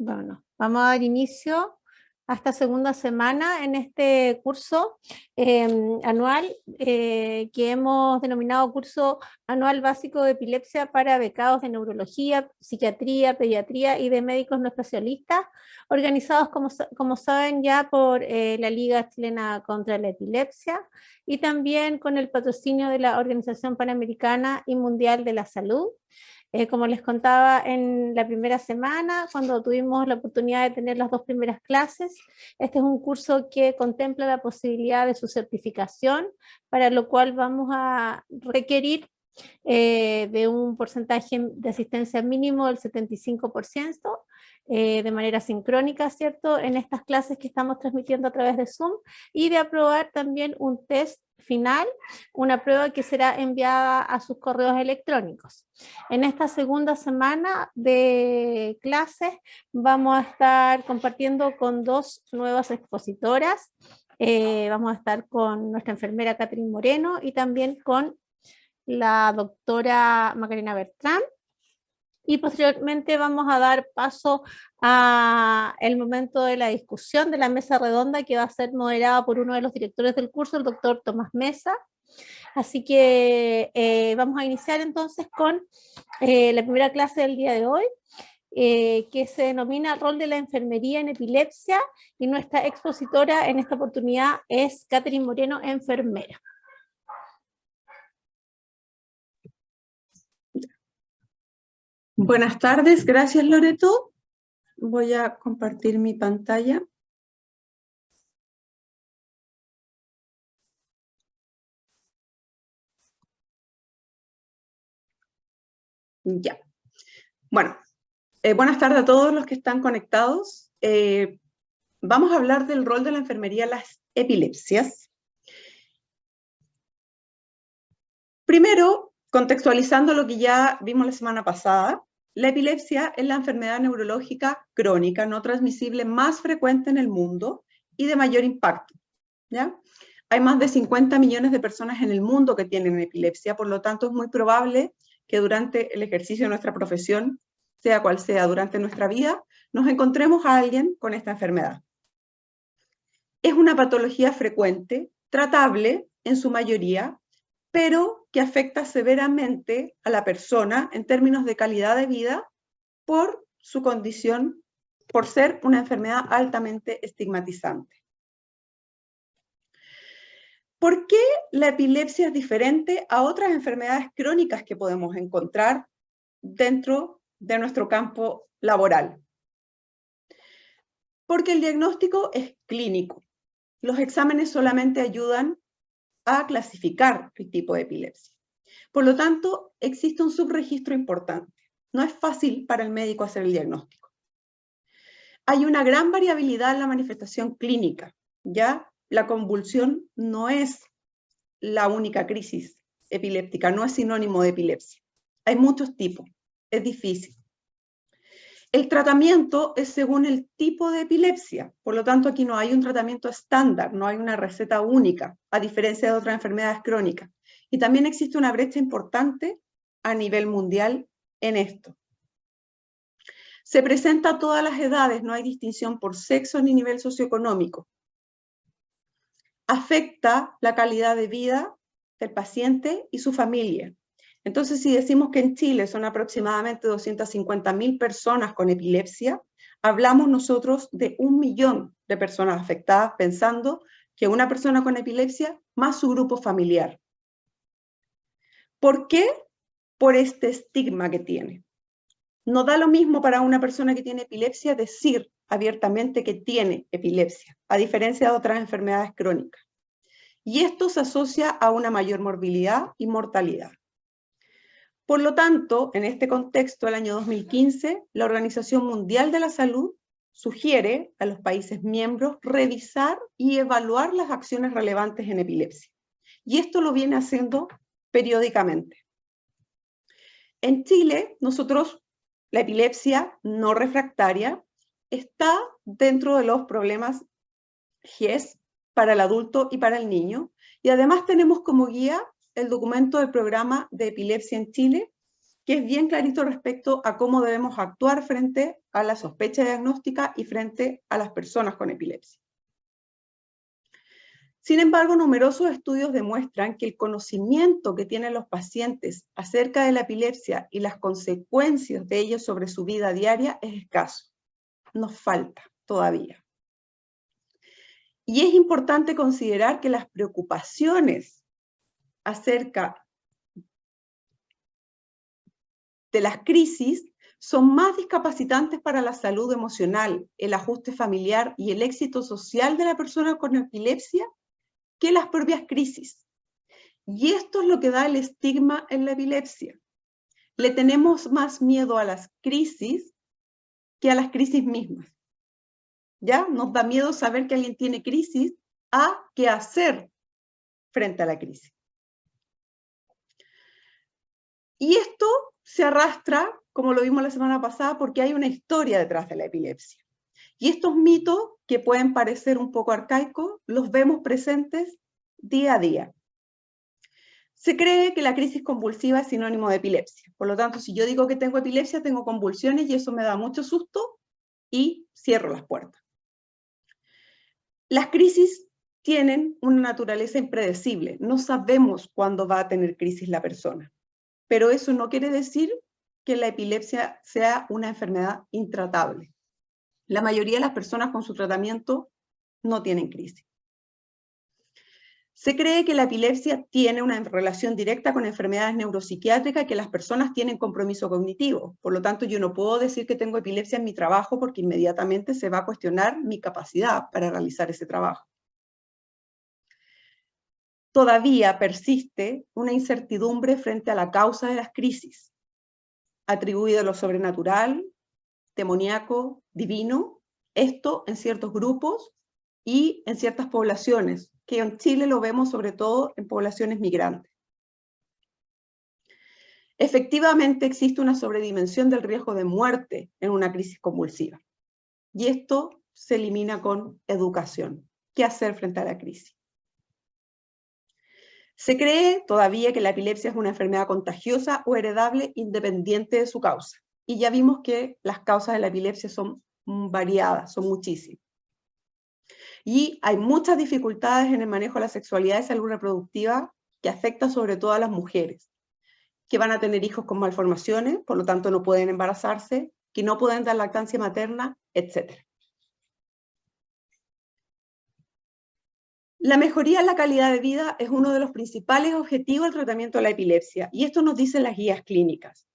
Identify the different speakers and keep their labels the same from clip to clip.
Speaker 1: Bueno, vamos a dar inicio a esta segunda semana en este curso anual que hemos denominado Curso Anual Básico de Epilepsia para becados de Neurología, Psiquiatría, Pediatría y de Médicos No Especialistas, organizados, como saben, ya por la Liga Chilena contra la Epilepsia y también con el patrocinio de la Organización Panamericana y Mundial de la Salud. Como les contaba en la primera semana, cuando tuvimos la oportunidad de tener las dos primeras clases, este es un curso que contempla la posibilidad de su certificación, para lo cual vamos a requerir de un porcentaje de asistencia mínimo del 75%, de manera sincrónica, ¿cierto?, en estas clases que estamos transmitiendo a través de Zoom, y de aprobar también un test final, una prueba que será enviada a sus correos electrónicos. En esta segunda semana de clases vamos a estar compartiendo con dos nuevas expositoras. Vamos a estar con nuestra enfermera Catherine Moreno y también con la doctora Macarena Bertrán, y posteriormente vamos a dar paso a el momento de la discusión de la mesa redonda, que va a ser moderada por uno de los directores del curso, el doctor Tomás Mesa. Así que vamos a iniciar entonces con la primera clase del día de hoy, que se denomina Rol de la Enfermería en Epilepsia, y nuestra expositora en esta oportunidad es Catherine Moreno, enfermera.
Speaker 2: Buenas tardes, gracias Loreto. Voy a compartir mi pantalla. Ya. Bueno, buenas tardes a todos los que están conectados. Vamos a hablar del rol de la enfermería en las epilepsias. Primero, contextualizando lo que ya vimos la semana pasada, la epilepsia es la enfermedad neurológica crónica no transmisible más frecuente en el mundo y de mayor impacto, ¿ya? Hay más de 50 millones de personas en el mundo que tienen epilepsia, por lo tanto es muy probable que durante el ejercicio de nuestra profesión, sea cual sea durante nuestra vida, nos encontremos a alguien con esta enfermedad. Es una patología frecuente, tratable en su mayoría, pero que afecta severamente a la persona en términos de calidad de vida por su condición, por ser una enfermedad altamente estigmatizante. ¿Por qué la epilepsia es diferente a otras enfermedades crónicas que podemos encontrar dentro de nuestro campo laboral? Porque el diagnóstico es clínico. Los exámenes solamente ayudan a clasificar el tipo de epilepsia. Por lo tanto, existe un subregistro importante. No es fácil para el médico hacer el diagnóstico. Hay una gran variabilidad en la manifestación clínica. Ya la convulsión no es la única crisis epiléptica, no es sinónimo de epilepsia. Hay muchos tipos, es difícil. El tratamiento es según el tipo de epilepsia, por lo tanto aquí no hay un tratamiento estándar, no hay una receta única, a diferencia de otras enfermedades crónicas. Y también existe una brecha importante a nivel mundial en esto. Se presenta a todas las edades, no hay distinción por sexo ni nivel socioeconómico. Afecta la calidad de vida del paciente y su familia. Entonces, si decimos que en Chile son aproximadamente 250.000 personas con epilepsia, hablamos nosotros de 1 millón de personas afectadas, pensando que una persona con epilepsia más su grupo familiar. ¿Por qué? Por este estigma que tiene. No da lo mismo para una persona que tiene epilepsia decir abiertamente que tiene epilepsia, a diferencia de otras enfermedades crónicas. Y esto se asocia a una mayor morbilidad y mortalidad. Por lo tanto, en este contexto, el año 2015, la Organización Mundial de la Salud sugiere a los países miembros revisar y evaluar las acciones relevantes en epilepsia. Y esto lo viene haciendo periódicamente. En Chile, nosotros, la epilepsia no refractaria está dentro de los problemas GES para el adulto y para el niño, y además tenemos como guía el documento del programa de epilepsia en Chile, que es bien clarito respecto a cómo debemos actuar frente a la sospecha diagnóstica y frente a las personas con epilepsia. Sin embargo, numerosos estudios demuestran que el conocimiento que tienen los pacientes acerca de la epilepsia y las consecuencias de ello sobre su vida diaria es escaso. Nos falta todavía. Y es importante considerar que las preocupaciones acerca de las crisis son más discapacitantes para la salud emocional, el ajuste familiar y el éxito social de la persona con epilepsia que las propias crisis. Y esto es lo que da el estigma en la epilepsia. Le tenemos más miedo a las crisis que a las crisis mismas. ¿Ya? Nos da miedo saber que alguien tiene crisis a qué hacer frente a la crisis. Y esto se arrastra, como lo vimos la semana pasada, porque hay una historia detrás de la epilepsia. Y estos mitos, que pueden parecer un poco arcaicos, los vemos presentes día a día. Se cree que la crisis convulsiva es sinónimo de epilepsia. Por lo tanto, si yo digo que tengo epilepsia, tengo convulsiones y eso me da mucho susto y cierro las puertas. Las crisis tienen una naturaleza impredecible. No sabemos cuándo va a tener crisis la persona. Pero eso no quiere decir que la epilepsia sea una enfermedad intratable. La mayoría de las personas con su tratamiento no tienen crisis. Se cree que la epilepsia tiene una relación directa con enfermedades neuropsiquiátricas y que las personas tienen compromiso cognitivo. Por lo tanto, yo no puedo decir que tengo epilepsia en mi trabajo porque inmediatamente se va a cuestionar mi capacidad para realizar ese trabajo. Todavía persiste una incertidumbre frente a la causa de las crisis, atribuido a lo sobrenatural, demoníaco, divino, esto en ciertos grupos y en ciertas poblaciones, que en Chile lo vemos sobre todo en poblaciones migrantes. Efectivamente existe una sobredimensión del riesgo de muerte en una crisis convulsiva. Y esto se elimina con educación. ¿Qué hacer frente a la crisis? Se cree todavía que la epilepsia es una enfermedad contagiosa o heredable independiente de su causa. Y ya vimos que las causas de la epilepsia son variadas, son muchísimas. Y hay muchas dificultades en el manejo de la sexualidad y salud reproductiva que afecta sobre todo a las mujeres, que van a tener hijos con malformaciones, por lo tanto no pueden embarazarse, que no pueden dar lactancia materna, etc. La mejoría en la calidad de vida es uno de los principales objetivos del tratamiento de la epilepsia, y esto nos dicen las guías clínicas.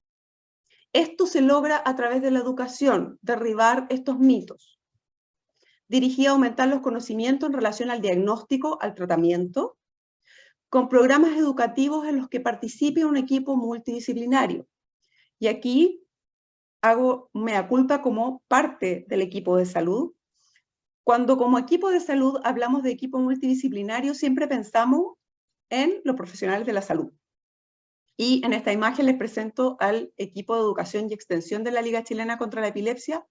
Speaker 2: Esto se logra a través de la educación, derribar estos mitos, dirigida a aumentar los conocimientos en relación al diagnóstico, al tratamiento, con programas educativos en los que participe un equipo multidisciplinario. Y aquí hago mea culpa como parte del equipo de salud. Cuando como equipo de salud hablamos de equipo multidisciplinario, siempre pensamos en los profesionales de la salud. Y en esta imagen les presento al equipo de educación y extensión de la Liga Chilena contra la Epilepsia,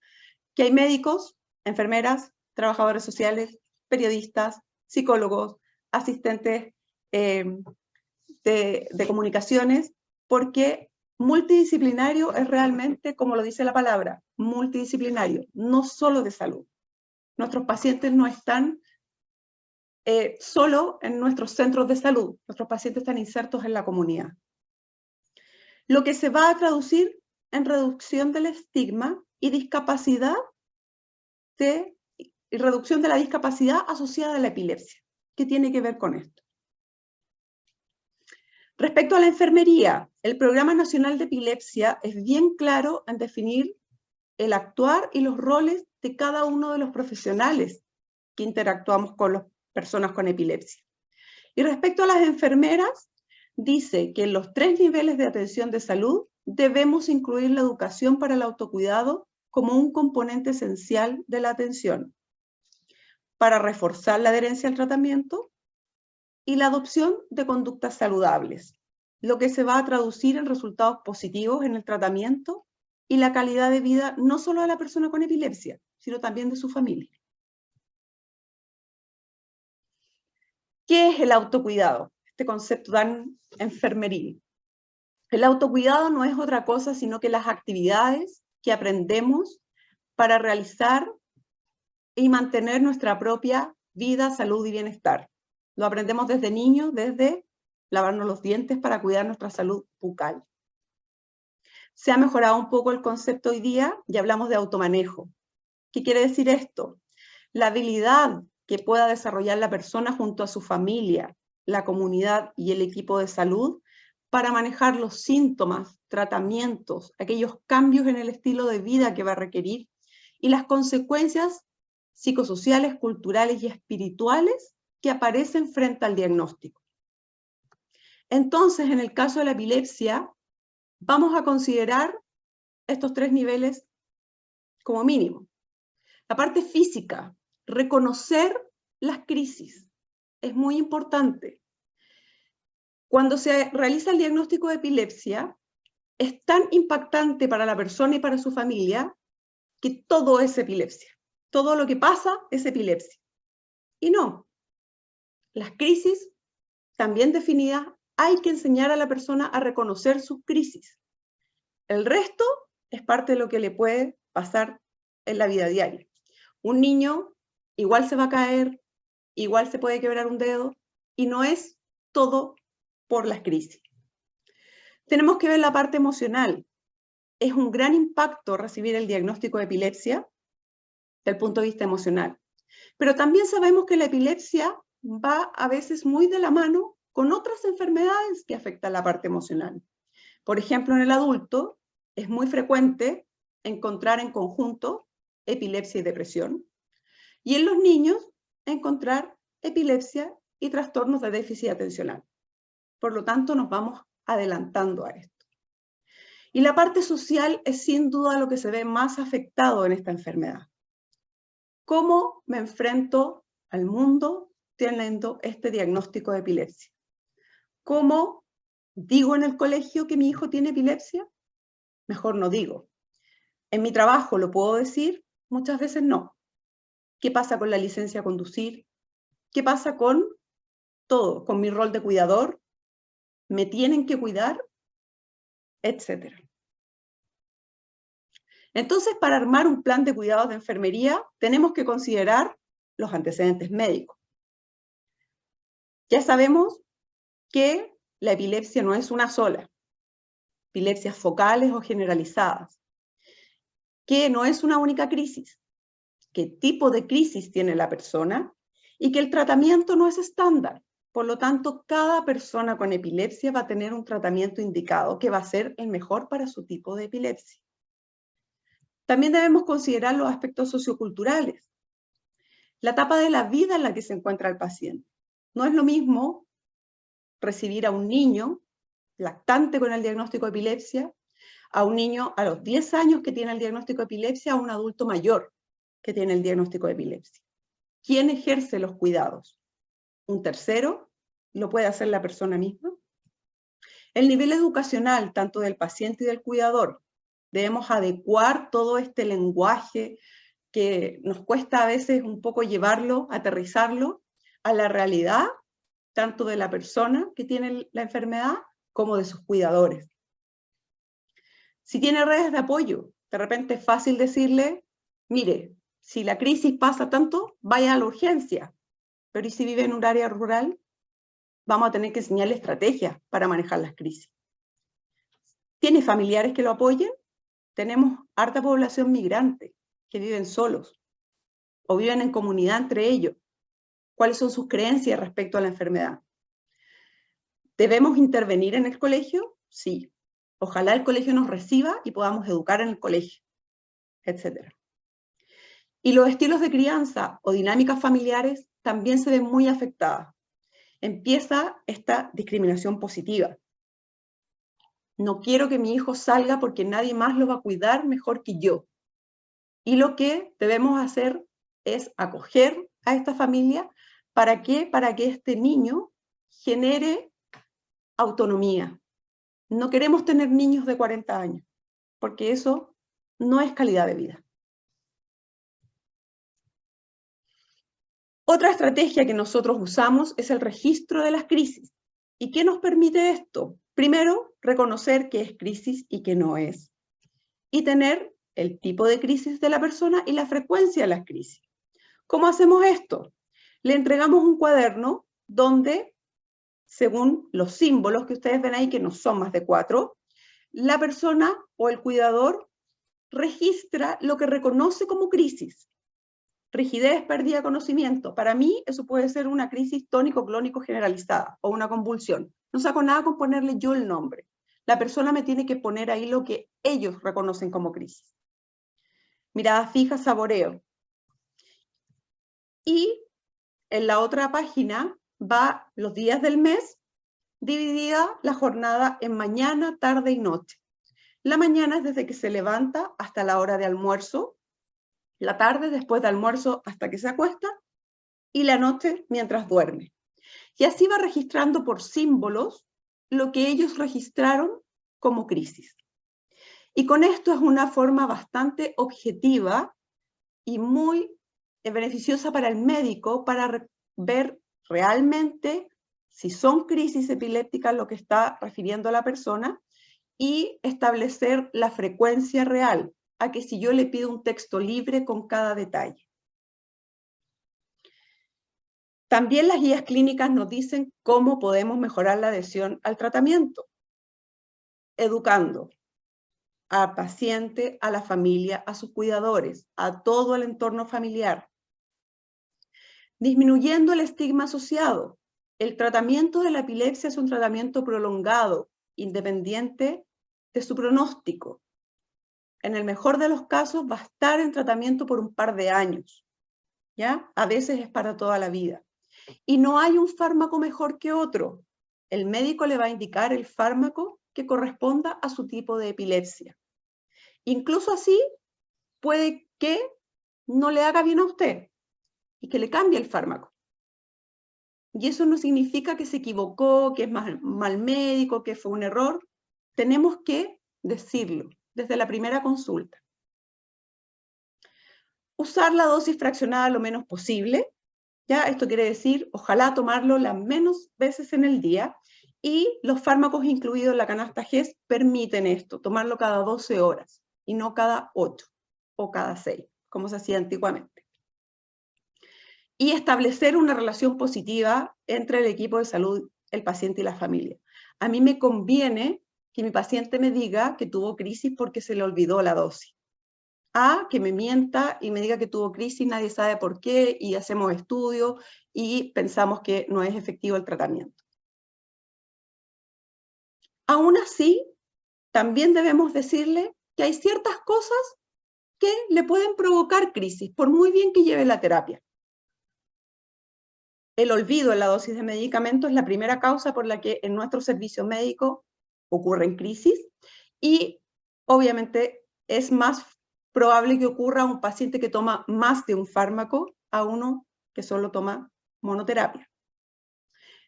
Speaker 2: que hay médicos, enfermeras, trabajadores sociales, periodistas, psicólogos, asistentes de comunicaciones, porque multidisciplinario es realmente, como lo dice la palabra, multidisciplinario, no solo de salud. Nuestros pacientes no están solo en nuestros centros de salud, nuestros pacientes están insertos en la comunidad. Lo que se va a traducir en reducción del estigma y discapacidad y reducción de la discapacidad asociada a la epilepsia. ¿Qué tiene que ver con esto? Respecto a la enfermería, el Programa Nacional de Epilepsia es bien claro en definir el actuar y los roles de cada uno de los profesionales que interactuamos con las personas con epilepsia. Y respecto a las enfermeras, dice que en los 3 niveles de atención de salud debemos incluir la educación para el autocuidado como un componente esencial de la atención, para reforzar la adherencia al tratamiento y la adopción de conductas saludables, lo que se va a traducir en resultados positivos en el tratamiento y la calidad de vida no solo de la persona con epilepsia, sino también de su familia. ¿Qué es el autocuidado? Este concepto tan enfermeril. El autocuidado no es otra cosa sino que las actividades que aprendemos para realizar y mantener nuestra propia vida, salud y bienestar. Lo aprendemos desde niños, desde lavarnos los dientes para cuidar nuestra salud bucal. Se ha mejorado un poco el concepto hoy día y hablamos de automanejo. ¿Qué quiere decir esto? La habilidad que pueda desarrollar la persona junto a su familia, la comunidad y el equipo de salud para manejar los síntomas, tratamientos, aquellos cambios en el estilo de vida que va a requerir y las consecuencias psicosociales, culturales y espirituales que aparecen frente al diagnóstico. Entonces, en el caso de la epilepsia, vamos a considerar estos 3 niveles como mínimo. La parte física, reconocer las crisis, es muy importante. Cuando se realiza el diagnóstico de epilepsia, es tan impactante para la persona y para su familia que todo es epilepsia. Todo lo que pasa es epilepsia. Y no. Las crisis, también definidas, hay que enseñar a la persona a reconocer sus crisis. El resto es parte de lo que le puede pasar en la vida diaria. Un niño igual se va a caer, igual se puede quebrar un dedo, y no es todo por las crisis. Tenemos que ver la parte emocional. Es un gran impacto recibir el diagnóstico de epilepsia desde el punto de vista emocional. Pero también sabemos que la epilepsia va a veces muy de la mano con otras enfermedades que afectan la parte emocional. Por ejemplo, en el adulto es muy frecuente encontrar en conjunto epilepsia y depresión. Y en los niños encontrar epilepsia y trastornos de déficit atencional. Por lo tanto, nos vamos adelantando a esto. Y la parte social es sin duda lo que se ve más afectado en esta enfermedad. ¿Cómo me enfrento al mundo teniendo este diagnóstico de epilepsia? ¿Cómo digo en el colegio que mi hijo tiene epilepsia? Mejor no digo. ¿En mi trabajo lo puedo decir? Muchas veces no. ¿Qué pasa con la licencia a conducir? ¿Qué pasa con todo? ¿Con mi rol de cuidador? ¿Me tienen que cuidar? Etcétera. Entonces, para armar un plan de cuidados de enfermería, tenemos que considerar los antecedentes médicos. Ya sabemos que la epilepsia no es una sola, epilepsias focales o generalizadas, que no es una única crisis, qué tipo de crisis tiene la persona y que el tratamiento no es estándar. Por lo tanto, cada persona con epilepsia va a tener un tratamiento indicado que va a ser el mejor para su tipo de epilepsia. También debemos considerar los aspectos socioculturales, la etapa de la vida en la que se encuentra el paciente. No es lo mismo recibir a un niño lactante con el diagnóstico de epilepsia, a un niño a los 10 años que tiene el diagnóstico de epilepsia, a un adulto mayor que tiene el diagnóstico de epilepsia. ¿Quién ejerce los cuidados? ¿Un tercero? ¿Lo puede hacer la persona misma? El nivel educacional, tanto del paciente y del cuidador. Debemos adecuar todo este lenguaje que nos cuesta a veces un poco llevarlo, aterrizarlo, a la realidad, tanto de la persona que tiene la enfermedad como de sus cuidadores. Si tiene redes de apoyo, de repente es fácil decirle, mire, si la crisis pasa tanto, vaya a la urgencia. Pero ¿y si vive en un área rural? Vamos a tener que enseñarle estrategias para manejar las crisis. ¿Tiene familiares que lo apoyen? Tenemos harta población migrante que viven solos o viven en comunidad entre ellos. ¿Cuáles son sus creencias respecto a la enfermedad? ¿Debemos intervenir en el colegio? Sí. Ojalá el colegio nos reciba y podamos educar en el colegio, etc. Y los estilos de crianza o dinámicas familiares también se ven muy afectadas. Empieza esta discriminación positiva. No quiero que mi hijo salga porque nadie más lo va a cuidar mejor que yo. Y lo que debemos hacer es acoger a esta familia. ¿Para qué? Para que este niño genere autonomía. No queremos tener niños de 40 años, porque eso no es calidad de vida. Otra estrategia que nosotros usamos es el registro de las crisis. ¿Y qué nos permite esto? Primero, reconocer qué es crisis y qué no es. Y tener el tipo de crisis de la persona y la frecuencia de las crisis. ¿Cómo hacemos esto? Le entregamos un cuaderno donde, según los símbolos que ustedes ven ahí, que no son más de 4, la persona o el cuidador registra lo que reconoce como crisis. Rigidez, pérdida de conocimiento. Para mí eso puede ser una crisis tónico-clónico generalizada o una convulsión. No saco nada con ponerle yo el nombre. La persona me tiene que poner ahí lo que ellos reconocen como crisis. Mirada fija, saboreo. Y en la otra página va los días del mes, dividida la jornada en mañana, tarde y noche. La mañana es desde que se levanta hasta la hora de almuerzo, la tarde después de almuerzo hasta que se acuesta, y la noche mientras duerme. Y así va registrando por símbolos lo que ellos registraron como crisis. Y con esto es una forma bastante objetiva y muy beneficiosa para el médico para ver realmente si son crisis epilépticas lo que está refiriendo a la persona y establecer la frecuencia real, a que si yo le pido un texto libre con cada detalle. También las guías clínicas nos dicen cómo podemos mejorar la adhesión al tratamiento, educando al paciente, a la familia, a sus cuidadores, a todo el entorno familiar, disminuyendo el estigma asociado. El tratamiento de la epilepsia es un tratamiento prolongado, independiente de su pronóstico. En el mejor de los casos va a estar en tratamiento por un par de años, ¿ya? A veces es para toda la vida. Y no hay un fármaco mejor que otro. El médico le va a indicar el fármaco que corresponda a su tipo de epilepsia. Incluso así, puede que no le haga bien a usted y que le cambie el fármaco. Y eso no significa que se equivocó, que es mal médico, que fue un error. Tenemos que decirlo desde la primera consulta. Usar la dosis fraccionada lo menos posible. ¿Ya? Esto quiere decir, ojalá tomarlo las menos veces en el día, y los fármacos incluidos en la canasta GES permiten esto, tomarlo cada 12 horas y no cada 8 o cada 6, como se hacía antiguamente. Y establecer una relación positiva entre el equipo de salud, el paciente y la familia. A mí me conviene que mi paciente me diga que tuvo crisis porque se le olvidó la dosis. A que me mienta y me diga que tuvo crisis, nadie sabe por qué, y hacemos estudios y pensamos que no es efectivo el tratamiento. Aún así, también debemos decirle que hay ciertas cosas que le pueden provocar crisis, por muy bien que lleve la terapia. El olvido en la dosis de medicamentos es la primera causa por la que en nuestro servicio médico ocurren crisis, y obviamente es más probable que ocurra a un paciente que toma más de un fármaco a uno que solo toma monoterapia.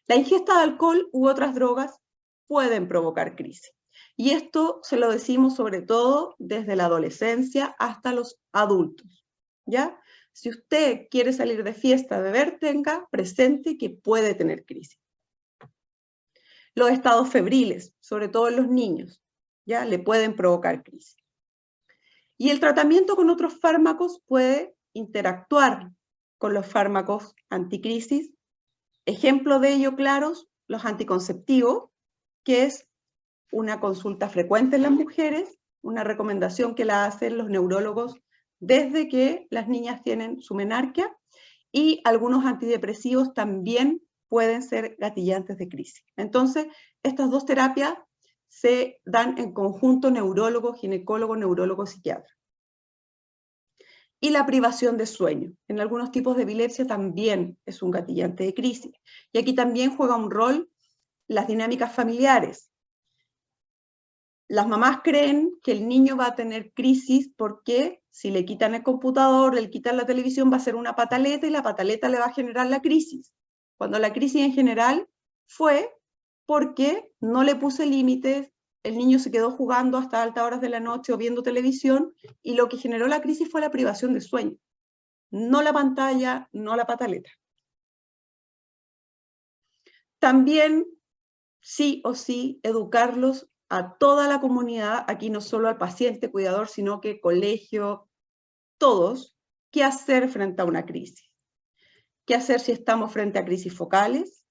Speaker 2: La ingesta de alcohol u otras drogas pueden provocar crisis. Y esto se lo decimos sobre todo desde la adolescencia hasta los adultos, ¿ya? Si usted quiere salir de fiesta, beber, tenga presente que puede tener crisis. Los estados febriles, sobre todo en los niños, ¿ya? Le pueden provocar crisis. Y el tratamiento con otros fármacos puede interactuar con los fármacos anticrisis. Ejemplo de ello claros, los anticonceptivos, que es una consulta frecuente en las mujeres, una recomendación que la hacen los neurólogos desde que las niñas tienen su menarquia, y algunos antidepresivos también pueden ser gatillantes de crisis. Entonces, estas dos terapias se dan en conjunto neurólogo, ginecólogo, neurólogo, psiquiatra. Y la privación de sueño. En algunos tipos de epilepsia también es un gatillante de crisis. Y aquí también juega un rol las dinámicas familiares. Las mamás creen que el niño va a tener crisis porque si le quitan el computador, le quitan la televisión, va a ser una pataleta y la pataleta le va a generar la crisis. Cuando la crisis en general fue porque no le puse límites, el niño se quedó jugando hasta altas horas de la noche o viendo televisión, y lo que generó la crisis fue la privación de sueño. No la pantalla, no la pataleta. También sí o sí educarlos a toda la comunidad, aquí no solo al paciente, cuidador, sino que colegio, todos, qué hacer frente a una crisis. Qué hacer si estamos frente a crisis focales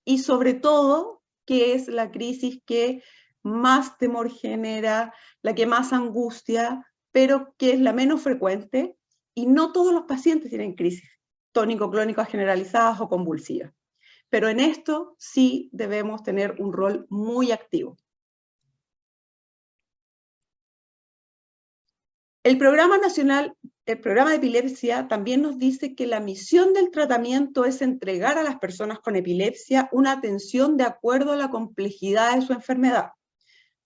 Speaker 2: y sobre todo, qué es la crisis que más temor genera, la que más angustia, pero que es la menos frecuente, y no todos los pacientes tienen crisis tónico-clónicas generalizadas o convulsivas. Pero en esto sí debemos tener un rol muy activo. El Programa Nacional, el Programa de Epilepsia también nos dice que la misión del tratamiento es entregar a las personas con epilepsia una atención de acuerdo a la complejidad de su enfermedad.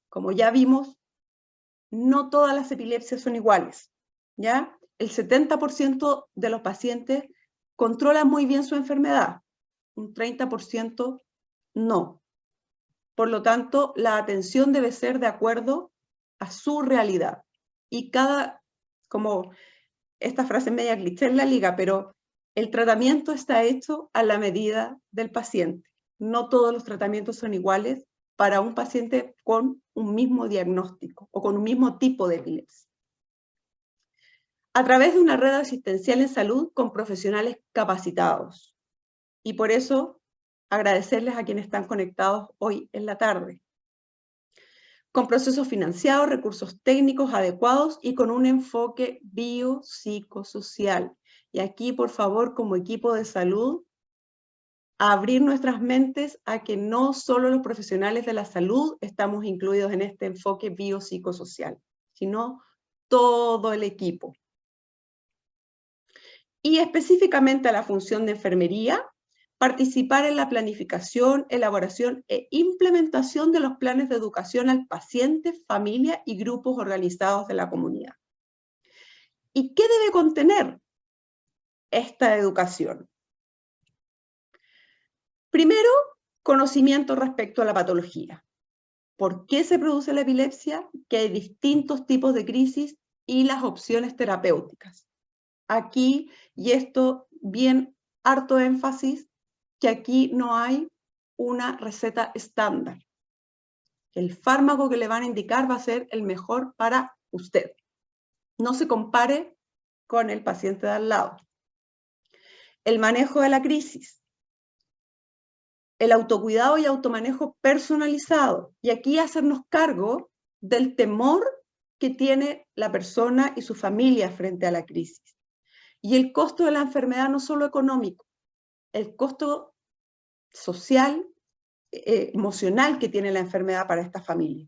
Speaker 2: Como ya vimos, no todas las epilepsias son iguales, ¿ya? El 70% de los pacientes controlan muy bien su enfermedad, un 30% no. Por lo tanto, la atención debe ser de acuerdo a su realidad. Y como esta frase es media cliché en la liga, pero el tratamiento está hecho a la medida del paciente. No todos los tratamientos son iguales para un paciente con un mismo diagnóstico o con un mismo tipo de epilepsia. A través de una red asistencial en salud con profesionales capacitados. Y por eso agradecerles a quienes están conectados hoy en la tarde. Con procesos financiados, recursos técnicos adecuados y con un enfoque biopsicosocial. Y aquí, por favor, como equipo de salud, abrir nuestras mentes a que no solo los profesionales de la salud estamos incluidos en este enfoque biopsicosocial, sino todo el equipo. Y específicamente a la función de enfermería, participar en la planificación, elaboración e implementación de los planes de educación al paciente, familia y grupos organizados de la comunidad. ¿Y qué debe contener esta educación? Primero, conocimiento respecto a la patología. ¿Por qué se produce la epilepsia? Que hay distintos tipos de crisis y las opciones terapéuticas. Aquí, y esto bien harto énfasis, que aquí no hay una receta estándar. El fármaco que le van a indicar va a ser el mejor para usted. No se compare con el paciente de al lado. El manejo de la crisis. El autocuidado y automanejo personalizado. Y aquí hacernos cargo del temor que tiene la persona y su familia frente a la crisis. Y el costo de la enfermedad no solo económico, el costo social, emocional que tiene la enfermedad para esta familia.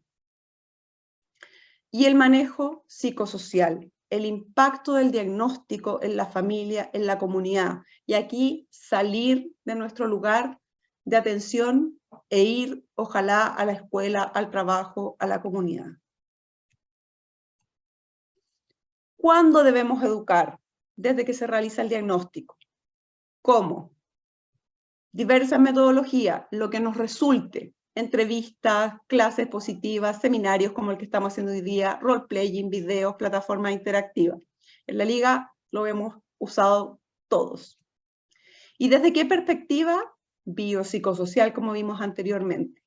Speaker 2: Y el manejo psicosocial, el impacto del diagnóstico en la familia, en la comunidad. Y aquí salir de nuestro lugar de atención e ir, ojalá, a la escuela, al trabajo, a la comunidad. ¿Cuándo debemos educar? Desde que se realiza el diagnóstico. ¿Cómo? Diversas metodologías, lo que nos resulte, entrevistas, clases positivas, seminarios como el que estamos haciendo hoy día, role-playing, videos, plataformas interactivas. En la liga lo hemos usado todos. ¿Y desde qué perspectiva? Biopsicosocial, como vimos anteriormente.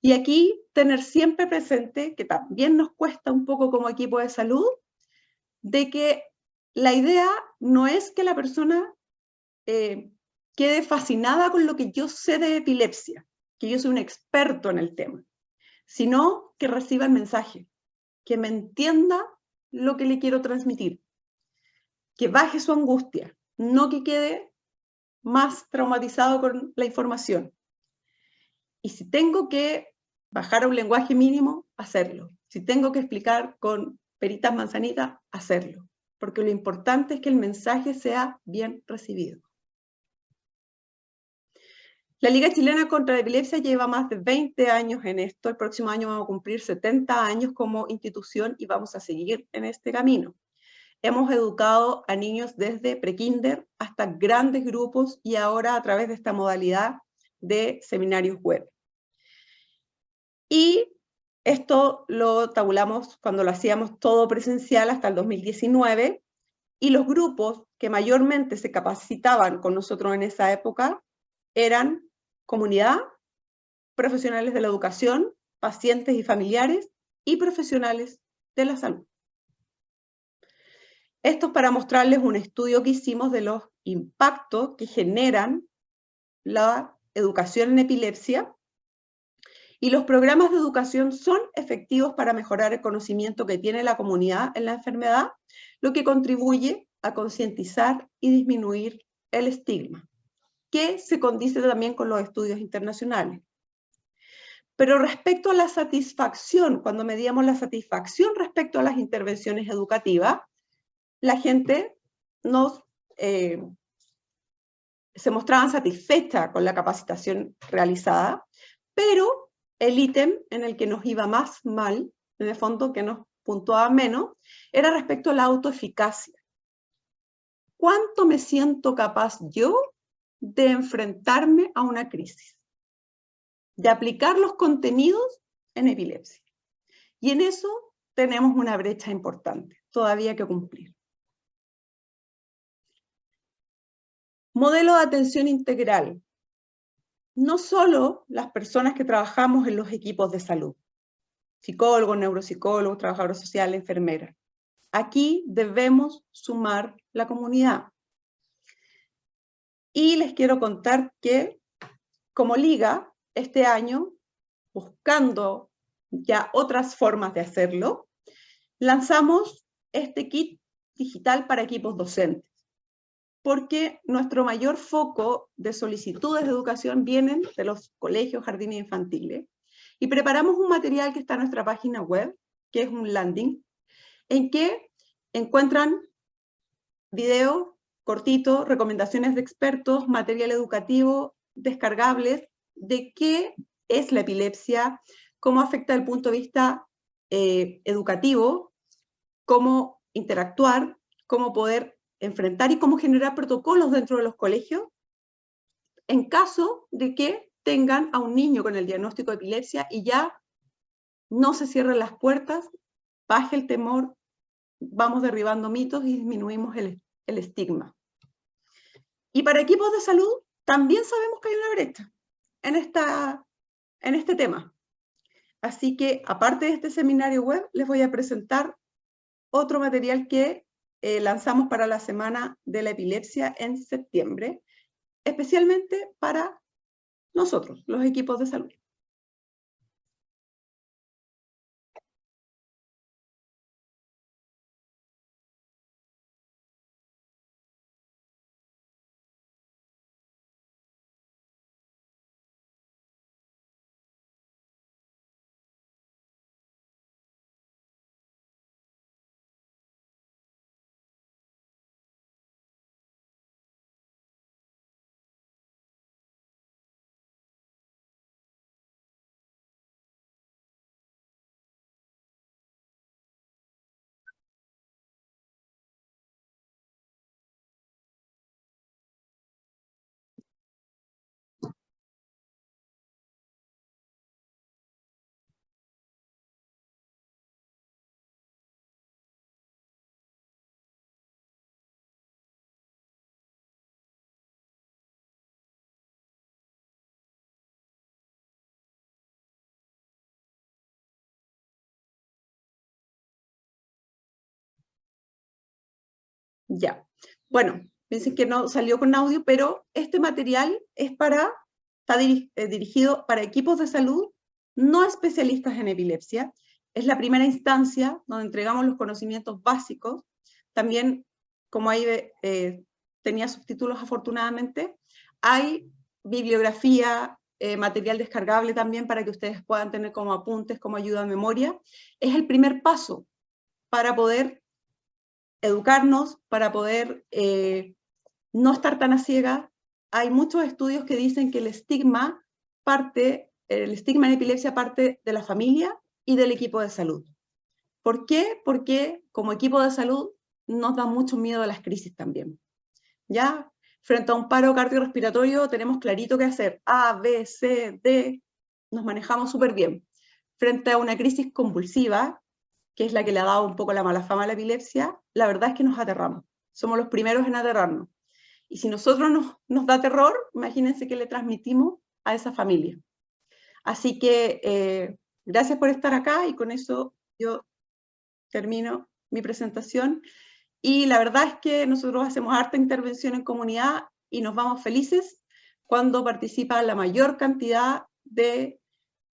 Speaker 2: Y aquí tener siempre presente, que también nos cuesta un poco como equipo de salud, de que la idea no es que la persona quede fascinada con lo que yo sé de epilepsia, que yo soy un experto en el tema, sino que reciba el mensaje, que me entienda lo que le quiero transmitir, que baje su angustia, no que quede más traumatizado con la información. Y si tengo que bajar a un lenguaje mínimo, hacerlo. Si tengo que explicar con peritas manzanitas, hacerlo. Porque lo importante es que el mensaje sea bien recibido. La Liga Chilena contra la Epilepsia lleva más de 20 años en esto. El próximo año vamos a cumplir 70 años como institución y vamos a seguir en este camino. Hemos educado a niños desde prekinder hasta grandes grupos y ahora a través de esta modalidad de seminarios web. Y esto lo tabulamos cuando lo hacíamos todo presencial hasta el 2019 y los grupos que mayormente se capacitaban con nosotros en esa época eran comunidad profesionales de la educación, pacientes y familiares, y profesionales de la salud. Esto es para mostrarles un estudio que hicimos de los impactos que generan la educación en epilepsia, y los programas de educación son efectivos para mejorar el conocimiento que tiene la comunidad en la enfermedad, lo que contribuye a concientizar y disminuir el estigma, que se condice también con los estudios internacionales. Pero respecto a la satisfacción, cuando medíamos la satisfacción respecto a las intervenciones educativas, la gente se mostraban satisfecha con la capacitación realizada, pero el ítem en el que nos iba más mal, en el fondo que nos puntuaba menos, era respecto a la autoeficacia. ¿Cuánto me siento capaz yo de enfrentarme a una crisis? De aplicar los contenidos en epilepsia. Y en eso tenemos una brecha importante, todavía que cumplir. Modelo de atención integral. No solo las personas que trabajamos en los equipos de salud, psicólogos, neuropsicólogos, trabajadores sociales, enfermeras. Aquí debemos sumar la comunidad. Y les quiero contar que, como Liga, este año, buscando ya otras formas de hacerlo, lanzamos este kit digital para equipos docentes, porque nuestro mayor foco de solicitudes de educación vienen de los colegios, jardines infantiles, y preparamos un material que está en nuestra página web, que es un landing, en que encuentran videos cortitos, recomendaciones de expertos, material educativo, descargables, de qué es la epilepsia, cómo afecta desde el punto de vista educativo, cómo interactuar, cómo poder enfrentar y cómo generar protocolos dentro de los colegios en caso de que tengan a un niño con el diagnóstico de epilepsia y ya no se cierren las puertas, baje el temor, vamos derribando mitos y disminuimos el estigma. Y para equipos de salud también sabemos que hay una brecha en este tema. Así que, aparte de este seminario web, les voy a presentar otro material que lanzamos para la Semana de la Epilepsia en septiembre, especialmente para nosotros, los equipos de salud. Ya, bueno, piensen que no salió con audio, pero este material está dirigido para equipos de salud no especialistas en epilepsia. Es la primera instancia donde entregamos los conocimientos básicos. También, como ahí tenía subtítulos afortunadamente, hay bibliografía, material descargable también para que ustedes puedan tener como apuntes, como ayuda a memoria. Es el primer paso para poder educarnos, para poder no estar tan a ciegas. Hay muchos estudios que dicen que el estigma en epilepsia parte de la familia y del equipo de salud. ¿Por qué? Porque como equipo de salud nos da mucho miedo a las crisis también. ¿Ya? Frente a un paro cardiorrespiratorio tenemos clarito qué hacer. A, B, C, D, nos manejamos súper bien. Frente a una crisis convulsiva, que es la que le ha dado un poco la mala fama a la epilepsia, la verdad es que nos aterramos. Somos los primeros en aterrarnos. Y si nosotros nos da terror, imagínense que le transmitimos a esa familia. Así que gracias por estar acá y con eso yo termino mi presentación. Y la verdad es que nosotros hacemos harta intervención en comunidad y nos vamos felices cuando participa la mayor cantidad de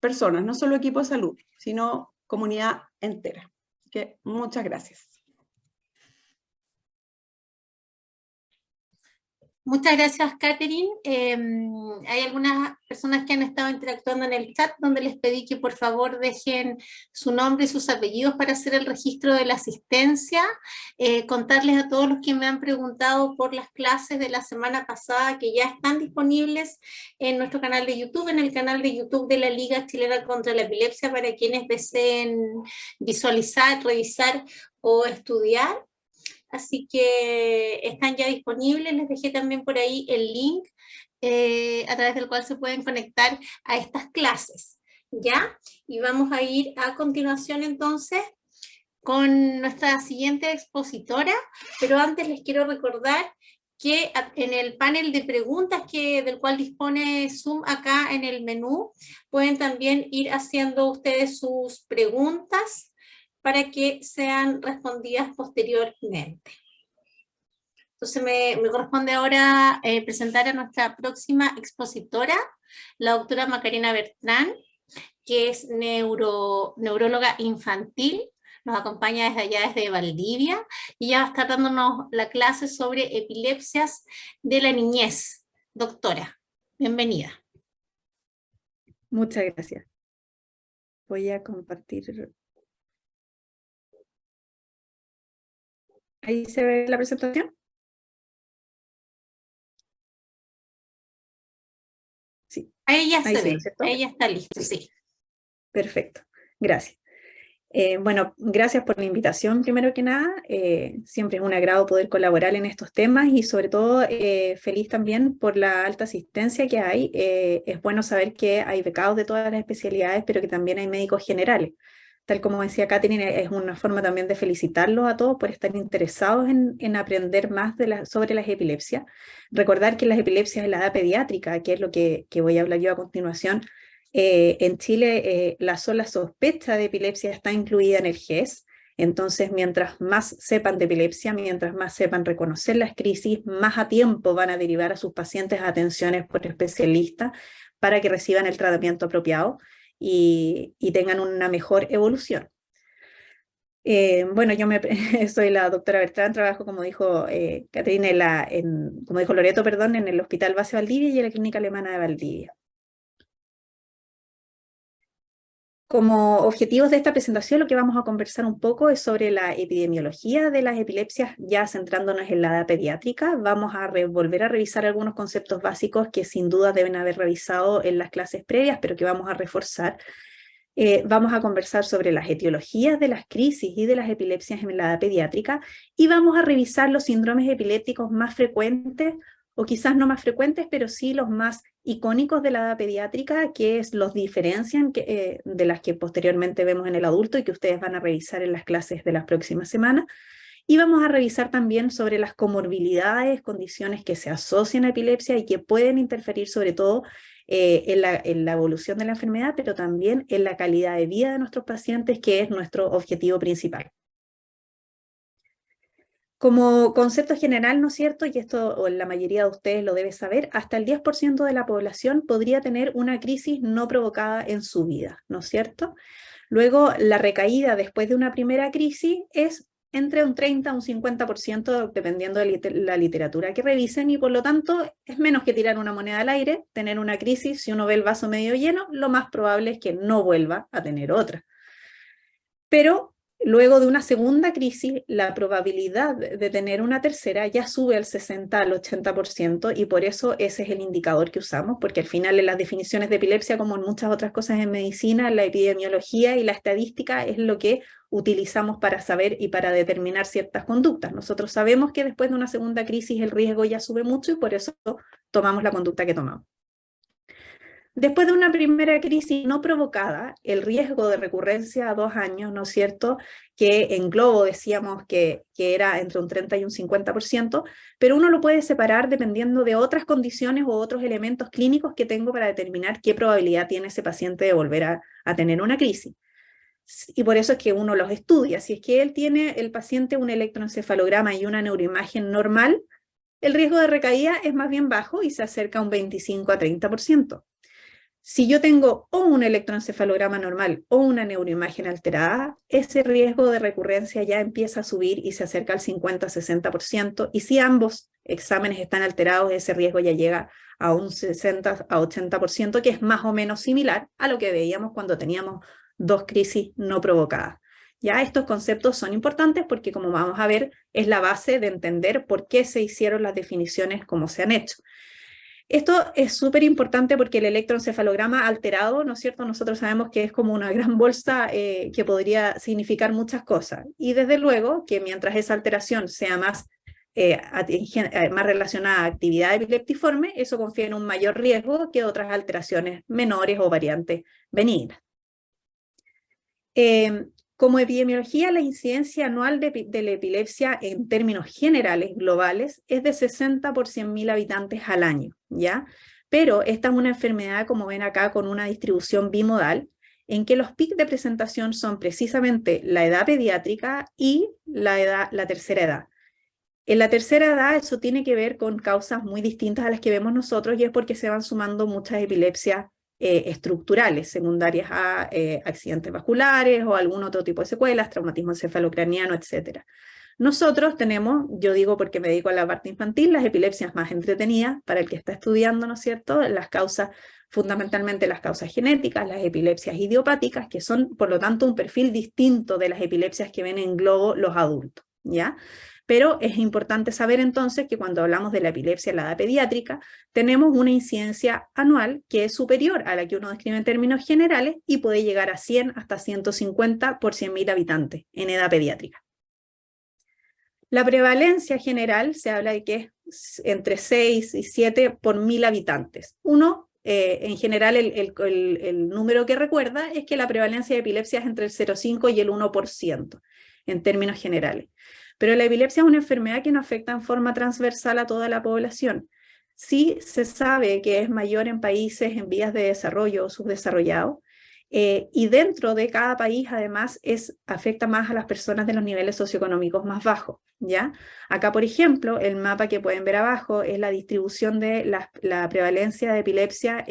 Speaker 2: personas, no solo equipo de salud, sino comunidad entera. Así que muchas gracias.
Speaker 1: Muchas gracias, Catherine. Hay algunas personas que han estado interactuando en el chat donde les pedí que por favor dejen su nombre y sus apellidos para hacer el registro de la asistencia. Contarles a todos los que me han preguntado por las clases de la semana pasada que ya están disponibles en nuestro canal de YouTube, en el canal de YouTube de la Liga Chilena contra la Epilepsia, para quienes deseen visualizar, revisar o estudiar. Así que están ya disponibles. Les dejé también por ahí el link a través del cual se pueden conectar a estas clases, ¿ya? Y vamos a ir a continuación entonces con nuestra siguiente expositora, pero antes les quiero recordar que en el panel de preguntas del cual dispone Zoom acá en el menú, pueden también ir haciendo ustedes sus preguntas para que sean respondidas posteriormente. Entonces me corresponde ahora presentar a nuestra próxima expositora, la doctora Macarena Bertrán, que es neuróloga infantil, nos acompaña desde allá, desde Valdivia, y ya va a estar dándonos la clase sobre epilepsias de la niñez. Doctora, bienvenida.
Speaker 3: Muchas gracias. Voy a compartir. ¿Ahí se ve la presentación? Sí.
Speaker 1: Ahí ya se ve,
Speaker 3: ¿no es cierto?
Speaker 1: ahí ya está listo, sí.
Speaker 3: Perfecto, gracias. Bueno, gracias por la invitación, primero que nada. Siempre es un agrado poder colaborar en estos temas y sobre todo feliz también por la alta asistencia que hay. Es bueno saber que hay becados de todas las especialidades, pero que también hay médicos generales. Tal como decía Catherine, es una forma también de felicitarlos a todos por estar interesados en aprender más sobre las epilepsias. Recordar que las epilepsias en la edad pediátrica, que es lo que voy a hablar yo a continuación, en Chile la sola sospecha de epilepsia está incluida en el GES. Entonces, mientras más sepan de epilepsia, mientras más sepan reconocer las crisis, más a tiempo van a derivar a sus pacientes a atenciones por especialistas para que reciban el tratamiento apropiado y tengan una mejor evolución. Bueno, yo soy la doctora Bertrán, trabajo, como dijo Catherine, como dijo Loreto, perdón, en el Hospital Base Valdivia y en la Clínica Alemana de Valdivia. Como objetivos de esta presentación, lo que vamos a conversar un poco es sobre la epidemiología de las epilepsias, ya centrándonos en la edad pediátrica. Vamos a volver a revisar algunos conceptos básicos que sin duda deben haber revisado en las clases previas, pero que vamos a reforzar. Vamos a conversar sobre las etiologías de las crisis y de las epilepsias en la edad pediátrica y vamos a revisar los síndromes epilépticos más frecuentes, o quizás no más frecuentes, pero sí los más icónicos de la edad pediátrica, que los diferencian de las que posteriormente vemos en el adulto y que ustedes van a revisar en las clases de las próximas semanas. Y vamos a revisar también sobre las comorbilidades, condiciones que se asocian a epilepsia y que pueden interferir sobre todo en la evolución de la enfermedad, pero también en la calidad de vida de nuestros pacientes, que es nuestro objetivo principal. Como concepto general, ¿no es cierto? Y esto la mayoría de ustedes lo debe saber, hasta el 10% de la población podría tener una crisis no provocada en su vida, ¿no es cierto? Luego, la recaída después de una primera crisis es entre un 30 a un 50%, dependiendo de la literatura que revisen, y por lo tanto es menos que tirar una moneda al aire, tener una crisis. Si uno ve el vaso medio lleno, lo más probable es que no vuelva a tener otra. Pero luego de una segunda crisis, la probabilidad de tener una tercera ya sube al 60 al 80%, y por eso ese es el indicador que usamos, porque al final en las definiciones de epilepsia, como en muchas otras cosas en medicina, la epidemiología y la estadística es lo que utilizamos para saber y para determinar ciertas conductas. Nosotros sabemos que después de una segunda crisis el riesgo ya sube mucho y por eso tomamos la conducta que tomamos. Después de una primera crisis no provocada, el riesgo de recurrencia a 2 años, ¿no es cierto?, que en globo decíamos que era entre un 30 y un 50%, pero uno lo puede separar dependiendo de otras condiciones u otros elementos clínicos que tengo para determinar qué probabilidad tiene ese paciente de volver a tener una crisis. Y por eso es que uno los estudia. Si es que el paciente un electroencefalograma y una neuroimagen normal, el riesgo de recaída es más bien bajo y se acerca a un 25 a 30%. Si yo tengo o un electroencefalograma normal o una neuroimagen alterada, ese riesgo de recurrencia ya empieza a subir y se acerca al 50-60%, y si ambos exámenes están alterados, ese riesgo ya llega a un 60 a 80%, que es más o menos similar a lo que veíamos cuando teníamos 2 crisis no provocadas. Ya estos conceptos son importantes porque, como vamos a ver, es la base de entender por qué se hicieron las definiciones como se han hecho. Esto es súper importante porque el electroencefalograma alterado, ¿no es cierto?, nosotros sabemos que es como una gran bolsa que podría significar muchas cosas. Y desde luego que mientras esa alteración sea más relacionada a actividad epileptiforme, eso confiere un mayor riesgo que otras alteraciones menores o variantes benignas. Como epidemiología, la incidencia anual de la epilepsia en términos generales, globales, es de 60 por 100.000 habitantes al año, ¿ya? Pero esta es una enfermedad, como ven acá, con una distribución bimodal, en que los picos de presentación son precisamente la edad pediátrica y la tercera edad. En la tercera edad eso tiene que ver con causas muy distintas a las que vemos nosotros, y es porque se van sumando muchas epilepsias estructurales, secundarias a accidentes vasculares o algún otro tipo de secuelas, traumatismo encefalocraniano, etc. Nosotros tenemos, yo digo porque me dedico a la parte infantil, las epilepsias más entretenidas para el que está estudiando, ¿no es cierto?, las causas, fundamentalmente las causas genéticas, las epilepsias idiopáticas, que son, por lo tanto, un perfil distinto de las epilepsias que ven en globo los adultos, ¿ya? Pero es importante saber entonces que cuando hablamos de la epilepsia en la edad pediátrica, tenemos una incidencia anual que es superior a la que uno describe en términos generales y puede llegar a 100 hasta 150 por 100.000 habitantes en edad pediátrica. La prevalencia general se habla de que es entre 6 y 7 por 1.000 habitantes. En general, el número que recuerda es que la prevalencia de epilepsia es entre el 0,5 y el 1% en términos generales. Pero la epilepsia es una enfermedad que no afecta en forma transversal a toda la población. Sí se sabe que es mayor en países en vías de desarrollo o subdesarrollados, y dentro de cada país además afecta más a las personas de los niveles socioeconómicos más bajos, ¿ya? Acá, por ejemplo, el mapa que pueden ver abajo es la distribución de la prevalencia de epilepsia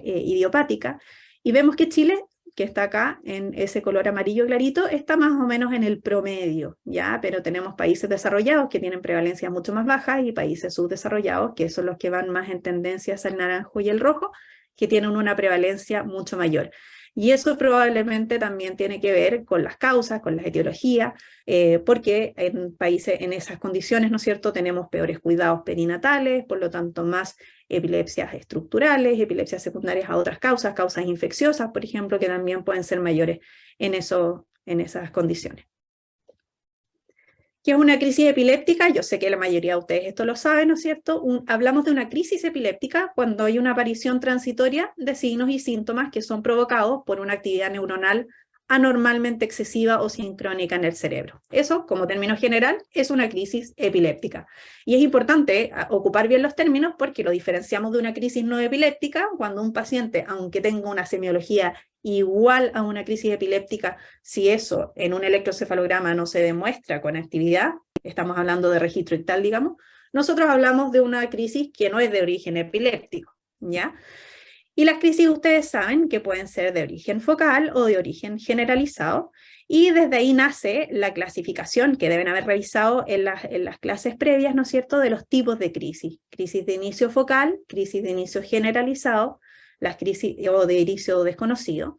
Speaker 3: idiopática, y vemos que Chile, que está acá en ese color amarillo clarito, está más o menos en el promedio, ¿ya? Pero tenemos países desarrollados que tienen prevalencias mucho más bajas y países subdesarrollados, que son los que van más en tendencia hacia el naranjo y el rojo, que tienen una prevalencia mucho mayor. Y eso probablemente también tiene que ver con las causas, con las etiologías, porque en países en esas condiciones, ¿no es cierto?, tenemos peores cuidados perinatales, por lo tanto más epilepsias estructurales, epilepsias secundarias a otras causas, causas infecciosas, por ejemplo, que también pueden ser mayores en esas condiciones. ¿Qué es una crisis epiléptica? Yo sé que la mayoría de ustedes esto lo saben, ¿no es cierto? Hablamos de una crisis epiléptica cuando hay una aparición transitoria de signos y síntomas que son provocados por una actividad neuronal anormalmente excesiva o sincrónica en el cerebro. Eso, como término general, es una crisis epiléptica. Y es importante ocupar bien los términos porque lo diferenciamos de una crisis no epiléptica cuando un paciente, aunque tenga una semiología igual a una crisis epiléptica, si eso en un electroencefalograma no se demuestra con actividad, estamos hablando de registro ictal, digamos, nosotros hablamos de una crisis que no es de origen epiléptico, ¿ya? Y las crisis ustedes saben que pueden ser de origen focal o de origen generalizado, y desde ahí nace la clasificación que deben haber revisado en las clases previas, ¿no es cierto?, de los tipos de crisis. Crisis de inicio focal, crisis de inicio generalizado, las crisis o de inicio desconocido,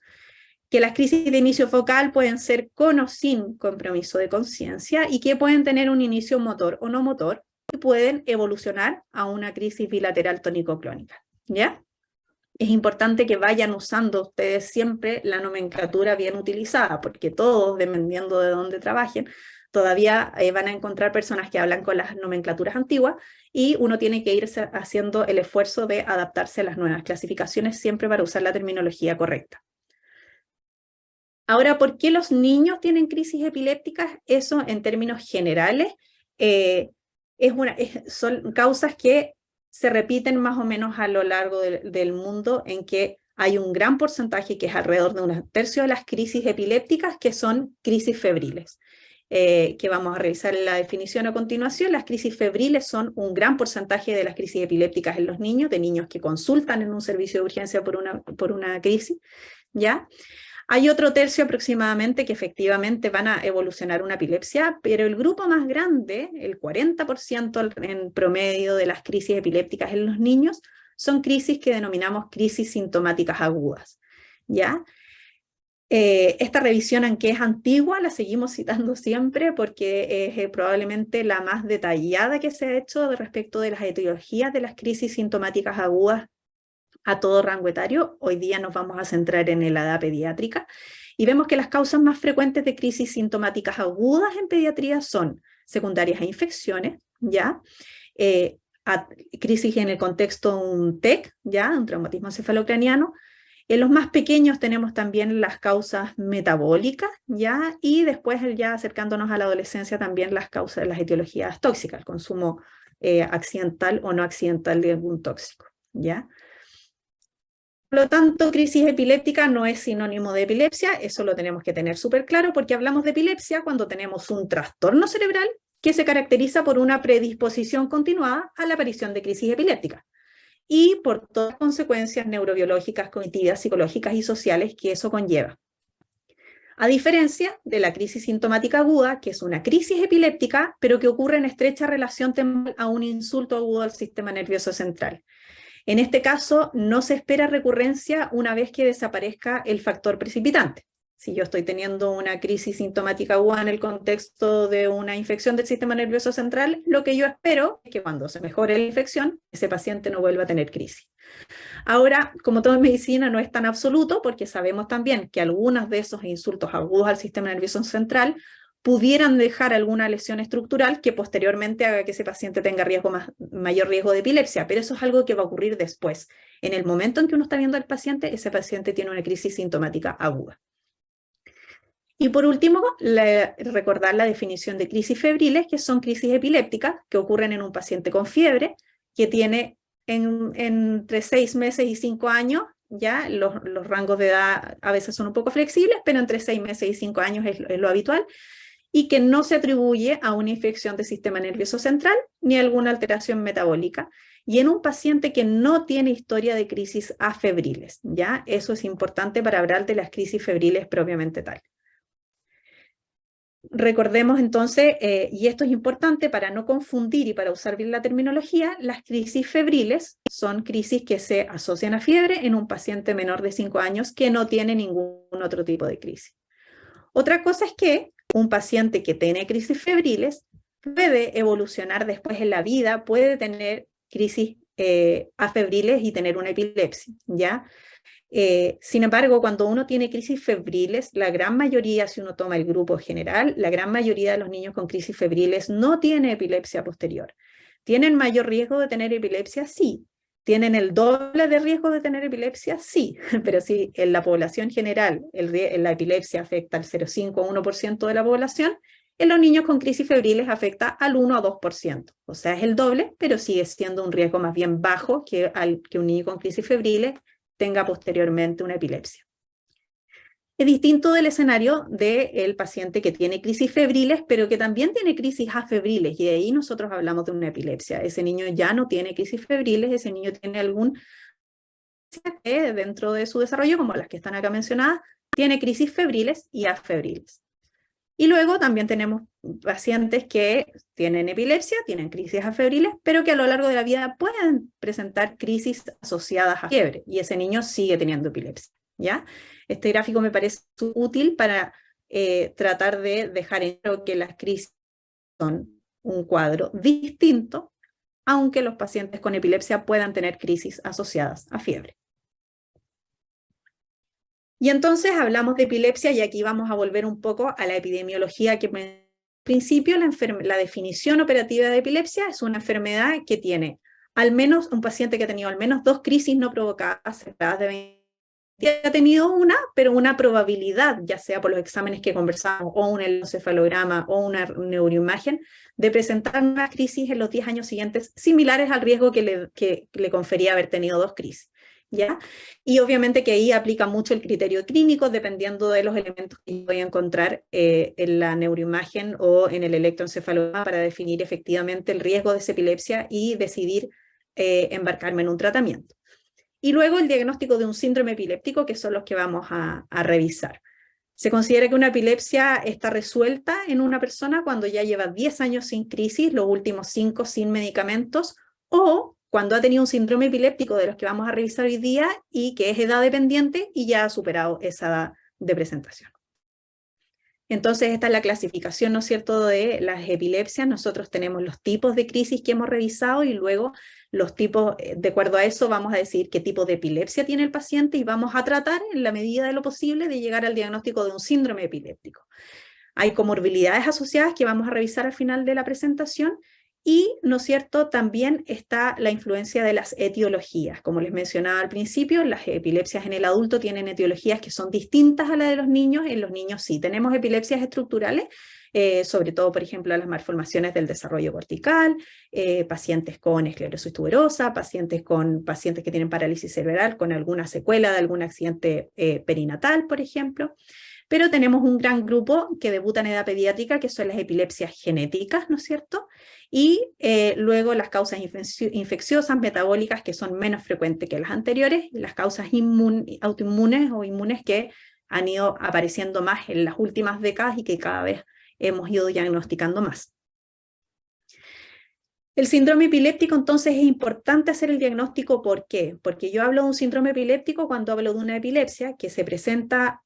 Speaker 3: que las crisis de inicio focal pueden ser con o sin compromiso de conciencia y que pueden tener un inicio motor o no motor y pueden evolucionar a una crisis bilateral tónico-clónica, ¿ya? es importante que vayan usando ustedes siempre la nomenclatura bien utilizada, porque todos, dependiendo de dónde trabajen, todavía van a encontrar personas que hablan con las nomenclaturas antiguas y uno tiene que irse haciendo el esfuerzo de adaptarse a las nuevas clasificaciones siempre para usar la terminología correcta. Ahora, ¿por qué los niños tienen crisis epilépticas? Eso en términos generales son causas que se repiten más o menos a lo largo del mundo, en que hay un gran porcentaje, que es alrededor de un tercio de las crisis epilépticas, que son crisis febriles. Que vamos a revisar la definición a continuación. Las crisis febriles son un gran porcentaje de las crisis epilépticas en los niños, de niños que consultan en un servicio de urgencia por una crisis, ¿ya? Hay otro tercio aproximadamente que efectivamente van a evolucionar una epilepsia, pero el grupo más grande, el 40% en promedio de las crisis epilépticas en los niños, son crisis que denominamos crisis sintomáticas agudas, ¿ya? Esta revisión, aunque es antigua, la seguimos citando siempre porque es probablemente la más detallada que se ha hecho respecto de las etiologías de las crisis sintomáticas agudas a todo rango etario. Hoy día nos vamos a centrar en la edad pediátrica y vemos que las causas más frecuentes de crisis sintomáticas agudas en pediatría son secundarias a infecciones, ¿ya? Crisis en el contexto de un TEC, ¿ya? Un traumatismo encefalocraniano. En los más pequeños tenemos también las causas metabólicas, ¿ya? Y después, ya acercándonos a la adolescencia, también las causas, las etiologías tóxicas, el consumo accidental o no accidental de algún tóxico, ¿ya? Por lo tanto, crisis epiléptica no es sinónimo de epilepsia, eso lo tenemos que tener súper claro, porque hablamos de epilepsia cuando tenemos un trastorno cerebral que se caracteriza por una predisposición continuada a la aparición de crisis epiléptica y por todas las consecuencias neurobiológicas, cognitivas, psicológicas y sociales que eso conlleva. A diferencia de la crisis sintomática aguda, que es una crisis epiléptica, pero que ocurre en estrecha relación temporal a un insulto agudo al sistema nervioso central. En este caso, no se espera recurrencia una vez que desaparezca el factor precipitante. Si yo estoy teniendo una crisis sintomática aguda en el contexto de una infección del sistema nervioso central, lo que yo espero es que cuando se mejore la infección, ese paciente no vuelva a tener crisis. Ahora, como todo en medicina, no es tan absoluto, porque sabemos también que algunos de esos insultos agudos al sistema nervioso central pudieran dejar alguna lesión estructural que posteriormente haga que ese paciente tenga mayor riesgo de epilepsia, pero eso es algo que va a ocurrir después. En el momento en que uno está viendo al paciente, ese paciente tiene una crisis sintomática aguda. Y por último, recordar la definición de crisis febriles, que son crisis epilépticas que ocurren en un paciente con fiebre, que tiene entre 6 meses y 5 años, ya los rangos de edad a veces son un poco flexibles, pero entre 6 meses y 5 años es lo habitual, y que no se atribuye a una infección del sistema nervioso central ni a alguna alteración metabólica, y en un paciente que no tiene historia de crisis afebriles, ¿ya? Eso es importante para hablar de las crisis febriles propiamente tal. Recordemos entonces, y esto es importante para no confundir y para usar bien la terminología, las crisis febriles son crisis que se asocian a fiebre en un paciente menor de 5 años que no tiene ningún otro tipo de crisis. Otra cosa es que un paciente que tiene crisis febriles puede evolucionar después en la vida, puede tener crisis afebriles y tener una epilepsia, ¿ya? Sin embargo, cuando uno tiene crisis febriles, la gran mayoría, si uno toma el grupo general, la gran mayoría de los niños con crisis febriles no tiene epilepsia posterior. ¿Tienen mayor riesgo de tener epilepsia? Sí. ¿Tienen el doble de riesgo de tener epilepsia? Sí, pero si en la población general la epilepsia afecta al 0,5 o 1% de la población, en los niños con crisis febriles afecta al 1 o 2%. O sea, es el doble, pero sigue siendo un riesgo más bien bajo que un niño con crisis febriles tenga posteriormente una epilepsia. Es distinto del escenario del paciente que tiene crisis febriles, pero que también tiene crisis afebriles, y de ahí nosotros hablamos de una epilepsia. Ese niño ya no tiene crisis febriles, ese niño tiene algún dentro de su desarrollo, como las que están acá mencionadas, tiene crisis febriles y afebriles. Y luego también tenemos pacientes que tienen epilepsia, tienen crisis afebriles, pero que a lo largo de la vida pueden presentar crisis asociadas a fiebre, y ese niño sigue teniendo epilepsia, ¿ya? Este gráfico me parece útil para tratar de dejar en claro que las crisis son un cuadro distinto, aunque los pacientes con epilepsia puedan tener crisis asociadas a fiebre. Y entonces hablamos de epilepsia y aquí vamos a volver un poco a la epidemiología que al principio la definición operativa de epilepsia es una enfermedad que tiene al menos un paciente que ha tenido al menos 2 crisis no provocadas separadas de 20 ha tenido una, pero una probabilidad, ya sea por los exámenes que conversamos, o un electroencefalograma, o una neuroimagen, de presentar una crisis en los 10 años siguientes, similares al riesgo que le confería haber tenido 2 crisis. ¿Ya? Y obviamente que ahí aplica mucho el criterio clínico, dependiendo de los elementos que yo voy a encontrar en la neuroimagen o en el electroencefalograma para definir efectivamente el riesgo de esa epilepsia y decidir embarcarme en un tratamiento. Y luego el diagnóstico de un síndrome epiléptico, que son los que vamos a revisar. Se considera que una epilepsia está resuelta en una persona cuando ya lleva 10 años sin crisis, los últimos 5 sin medicamentos, o cuando ha tenido un síndrome epiléptico de los que vamos a revisar hoy día y que es edad dependiente y ya ha superado esa edad de presentación. Entonces esta es la clasificación, ¿no es cierto?, de las epilepsias. Nosotros tenemos los tipos de crisis que hemos revisado y luego los tipos, de acuerdo a eso vamos a decir qué tipo de epilepsia tiene el paciente y vamos a tratar en la medida de lo posible de llegar al diagnóstico de un síndrome epiléptico. Hay comorbilidades asociadas que vamos a revisar al final de la presentación y, ¿no es cierto?, también está la influencia de las etiologías. Como les mencionaba al principio, las epilepsias en el adulto tienen etiologías que son distintas a las de los niños. En los niños sí tenemos epilepsias estructurales, sobre todo, por ejemplo, las malformaciones del desarrollo cortical, pacientes con esclerosis tuberosa, pacientes que tienen parálisis cerebral con alguna secuela de algún accidente perinatal, por ejemplo. Pero tenemos un gran grupo que debuta en edad pediátrica, que son las epilepsias genéticas, ¿no es cierto? Y luego las causas infecciosas, metabólicas, que son menos frecuentes que las anteriores, las causas autoinmunes o inmunes que han ido apareciendo más en las últimas décadas y que cada vez hemos ido diagnosticando más. El síndrome epiléptico, entonces, es importante hacer el diagnóstico. ¿Por qué? Porque yo hablo de un síndrome epiléptico cuando hablo de una epilepsia que se presenta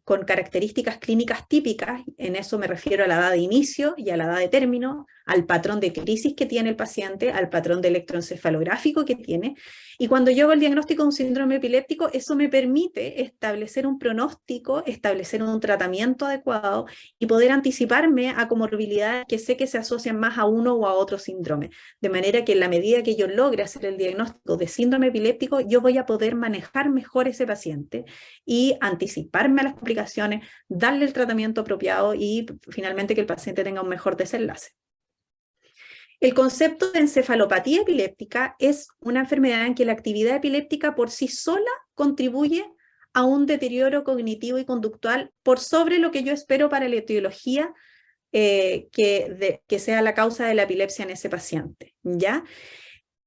Speaker 3: con características clínicas típicas. En eso me refiero a la edad de inicio y a la edad de término, al patrón de crisis que tiene el paciente, al patrón de electroencefalográfico que tiene. Y cuando yo hago el diagnóstico de un síndrome epiléptico, eso me permite establecer un pronóstico, establecer un tratamiento adecuado y poder anticiparme a comorbilidades que sé que se asocian más a uno o a otro síndrome. De manera que en la medida que yo logre hacer el diagnóstico de síndrome epiléptico, yo voy a poder manejar mejor ese paciente y anticiparme a las complicaciones, darle el tratamiento apropiado y finalmente que el paciente tenga un mejor desenlace. El concepto de encefalopatía epiléptica es una enfermedad en que la actividad epiléptica por sí sola contribuye a un deterioro cognitivo y conductual por sobre lo que yo espero para la etiología que sea la causa de la epilepsia en ese paciente, ¿ya?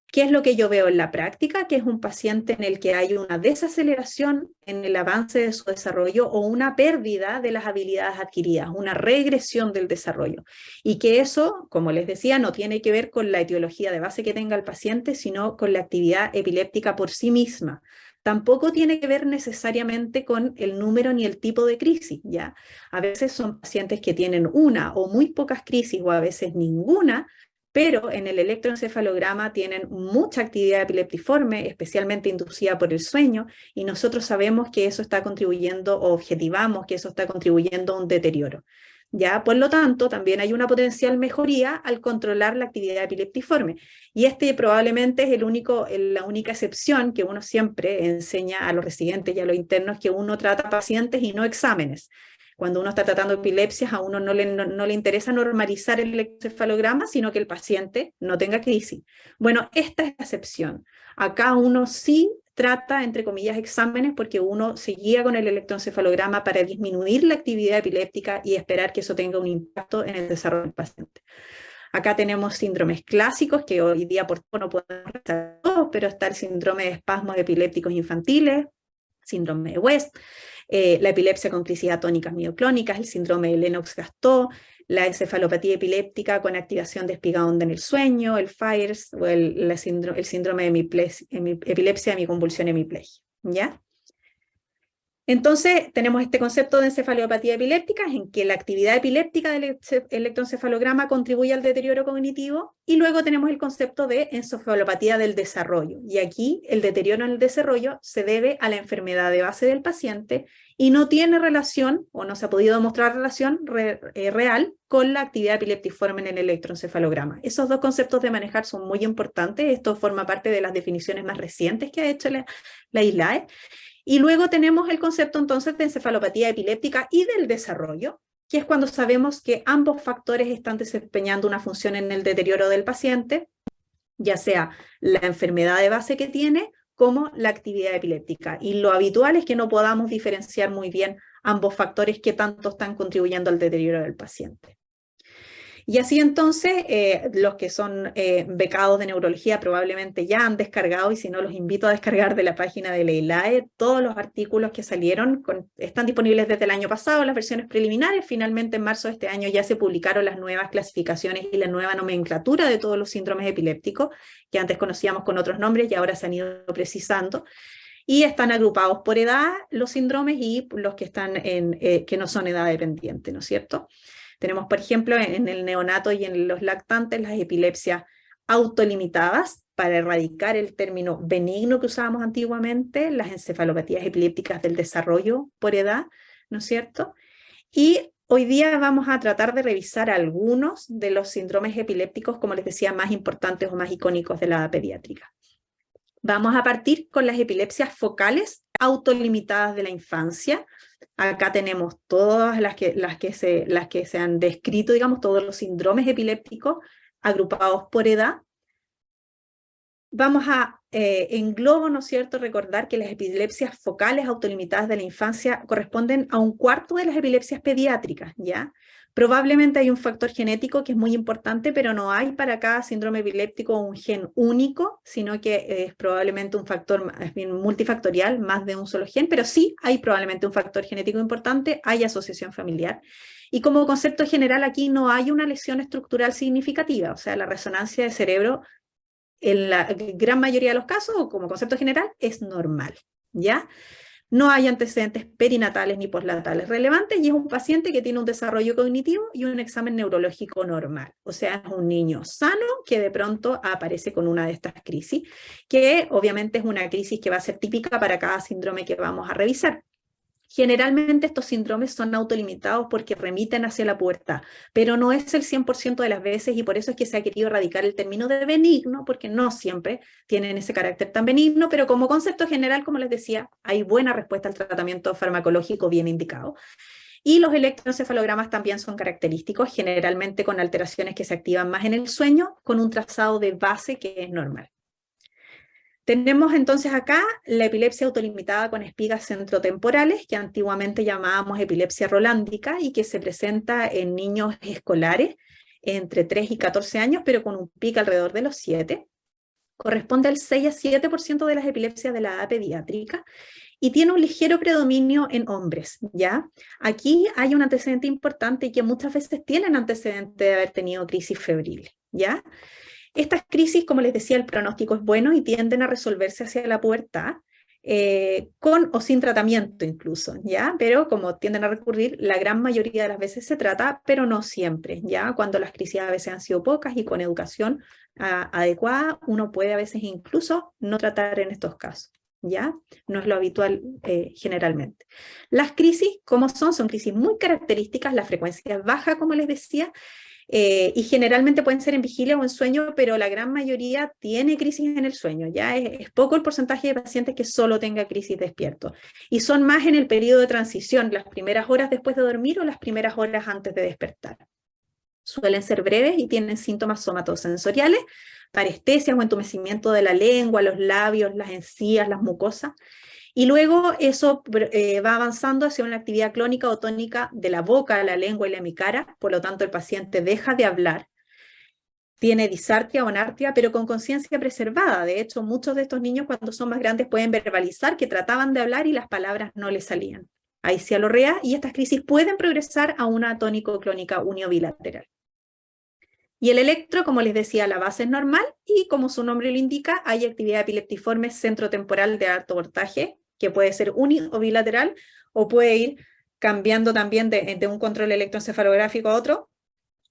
Speaker 3: ¿Qué es lo que yo veo en la práctica? Que es un paciente en el que hay una desaceleración en el avance de su desarrollo o una pérdida de las habilidades adquiridas, una regresión del desarrollo. Y que eso, como les decía, no tiene que ver con la etiología de base que tenga el paciente, sino con la actividad epiléptica por sí misma. Tampoco tiene que ver necesariamente con el número ni el tipo de crisis, ¿ya? A veces son pacientes que tienen una o muy pocas crisis o a veces ninguna, pero en el electroencefalograma tienen mucha actividad epileptiforme, especialmente inducida por el sueño, y nosotros sabemos que eso está contribuyendo, o objetivamos que eso está contribuyendo a un deterioro. ¿Ya? Por lo tanto, también hay una potencial mejoría al controlar la actividad epileptiforme. Y este probablemente es la única excepción que uno siempre enseña a los residentes y a los internos, que uno trata pacientes y no exámenes. Cuando uno está tratando epilepsias, a uno no le interesa normalizar el electroencefalograma, sino que el paciente no tenga crisis. Bueno, esta es la excepción. Acá uno sí trata, entre comillas, exámenes, porque uno se guía con el electroencefalograma para disminuir la actividad epiléptica y esperar que eso tenga un impacto en el desarrollo del paciente. Acá tenemos síndromes clásicos, que hoy día por todo no podemos revisar todos, pero está el síndrome de espasmos epilépticos infantiles, síndrome de West, la epilepsia con crisis atónicas mioclónicas, el síndrome de Lennox-Gastaut, la encefalopatía epiléptica con activación de espiga honda en el sueño, el FIRES o el síndrome de epilepsia de mi convulsión hemiplegia, ¿ya? Entonces, tenemos este concepto de encefalopatía epiléptica, en que la actividad epiléptica del electroencefalograma contribuye al deterioro cognitivo, y luego tenemos el concepto de encefalopatía del desarrollo. Y aquí el deterioro en el desarrollo se debe a la enfermedad de base del paciente y no tiene relación, o no se ha podido demostrar relación real con la actividad epiléptiforme en el electroencefalograma. Esos dos conceptos de manejar son muy importantes. Esto forma parte de las definiciones más recientes que ha hecho la ISLAE. Y luego tenemos el concepto entonces de encefalopatía epiléptica y del desarrollo, que es cuando sabemos que ambos factores están desempeñando una función en el deterioro del paciente, ya sea la enfermedad de base que tiene como la actividad epiléptica. Y lo habitual es que no podamos diferenciar muy bien ambos factores que tanto están contribuyendo al deterioro del paciente. Y así entonces, los que son becados de neurología probablemente ya han descargado, y si no, los invito a descargar de la página de la ISLAE todos los artículos que salieron, están disponibles desde el año pasado, las versiones preliminares. Finalmente en marzo de este año ya se publicaron las nuevas clasificaciones y la nueva nomenclatura de todos los síndromes epilépticos, que antes conocíamos con otros nombres y ahora se han ido precisando. Y están agrupados por edad los síndromes y los que están que no son edad dependiente, ¿no es cierto? Tenemos, por ejemplo, en el neonato y en los lactantes, las epilepsias autolimitadas, para erradicar el término benigno que usábamos antiguamente, las encefalopatías epilépticas del desarrollo por edad, ¿no es cierto? Y hoy día vamos a tratar de revisar algunos de los síndromes epilépticos, como les decía, más importantes o más icónicos de la edad pediátrica. Vamos a partir con las epilepsias focales autolimitadas de la infancia. Acá tenemos todas las que se han descrito, digamos, todos los síndromes epilépticos agrupados por edad. Vamos a, en globo, ¿no es cierto?, recordar que las epilepsias focales autolimitadas de la infancia corresponden a un cuarto de las epilepsias pediátricas, ¿ya? Probablemente hay un factor genético que es muy importante, pero no hay para cada síndrome epiléptico un gen único, sino que es probablemente un factor más bien multifactorial, más de un solo gen, pero sí hay probablemente un factor genético importante, hay asociación familiar. Y como concepto general aquí no hay una lesión estructural significativa, o sea, la resonancia de cerebro en la gran mayoría de los casos, o como concepto general, es normal, ¿ya? No hay antecedentes perinatales ni postnatales relevantes y es un paciente que tiene un desarrollo cognitivo y un examen neurológico normal. O sea, es un niño sano que de pronto aparece con una de estas crisis, que obviamente es una crisis que va a ser típica para cada síndrome que vamos a revisar. Generalmente estos síndromes son autolimitados porque remiten hacia la pubertad, pero no es el 100% de las veces, y por eso es que se ha querido erradicar el término de benigno, porque no siempre tienen ese carácter tan benigno, pero como concepto general, como les decía, hay buena respuesta al tratamiento farmacológico bien indicado. Y los electroencefalogramas también son característicos, generalmente con alteraciones que se activan más en el sueño, con un trazado de base que es normal. Tenemos entonces acá la epilepsia autolimitada con espigas centrotemporales, que antiguamente llamábamos epilepsia rolándica y que se presenta en niños escolares entre 3 y 14 años, pero con un pico alrededor de los 7. Corresponde al 6 a 7% de las epilepsias de la edad pediátrica y tiene un ligero predominio en hombres, ¿ya? Aquí hay un antecedente importante y que muchas veces tienen antecedente de haber tenido crisis febriles, ¿ya? Estas crisis, como les decía, el pronóstico es bueno y tienden a resolverse hacia la pubertad, con o sin tratamiento incluso, ¿ya? Pero como tienden a recurrir, la gran mayoría de las veces se trata, pero no siempre, ¿ya? Cuando las crisis a veces han sido pocas y con educación adecuada, uno puede a veces incluso no tratar en estos casos, ¿ya? No es lo habitual generalmente. Las crisis, ¿cómo son? Son crisis muy características, la frecuencia es baja, como les decía, y generalmente pueden ser en vigilia o en sueño, pero la gran mayoría tiene crisis en el sueño, ¿ya? Es poco el porcentaje de pacientes que solo tenga crisis despierto, y son más en el periodo de transición, las primeras horas después de dormir o las primeras horas antes de despertar. Suelen ser breves y tienen síntomas somatosensoriales, parestesias o entumecimiento de la lengua, los labios, las encías, las mucosas. Y luego eso va avanzando hacia una actividad clónica o tónica de la boca, la lengua y la hemicara, por lo tanto el paciente deja de hablar, tiene disartria o anartria, pero con conciencia preservada. De hecho, muchos de estos niños cuando son más grandes pueden verbalizar que trataban de hablar y las palabras no les salían. Hay cialorrea y estas crisis pueden progresar a una tónico-clónica uniobilateral. Y el electro, como les decía, la base es normal y como su nombre lo indica, hay actividad epileptiforme centrotemporal de alto voltaje, que puede ser uni o bilateral, o puede ir cambiando también de un control electroencefalográfico a otro,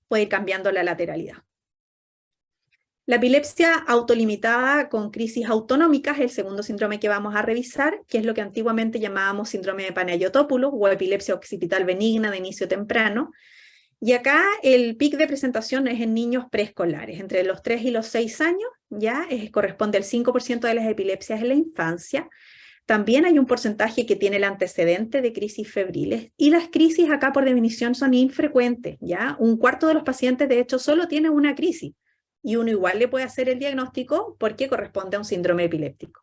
Speaker 3: puede ir cambiando la lateralidad. La epilepsia autolimitada con crisis autonómicas es el segundo síndrome que vamos a revisar, que es lo que antiguamente llamábamos síndrome de Panayotopoulos o epilepsia occipital benigna de inicio temprano. Y acá el pic de presentación es en niños preescolares, entre los 3 y los 6 años, ya corresponde al 5% de las epilepsias en la infancia. También hay un porcentaje que tiene el antecedente de crisis febriles, y las crisis acá por definición son infrecuentes, ¿ya? Un cuarto de los pacientes de hecho solo tiene una crisis, y uno igual le puede hacer el diagnóstico porque corresponde a un síndrome epiléptico.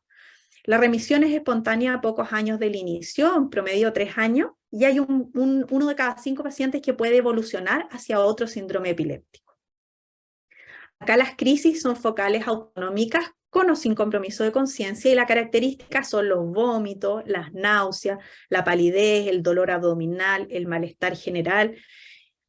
Speaker 3: La remisión es espontánea a pocos años del inicio, en promedio 3 años, y hay uno de cada 5 pacientes que puede evolucionar hacia otro síndrome epiléptico. Acá las crisis son focales autonómicas con o sin compromiso de conciencia, y la característica son los vómitos, las náuseas, la palidez, el dolor abdominal, el malestar general.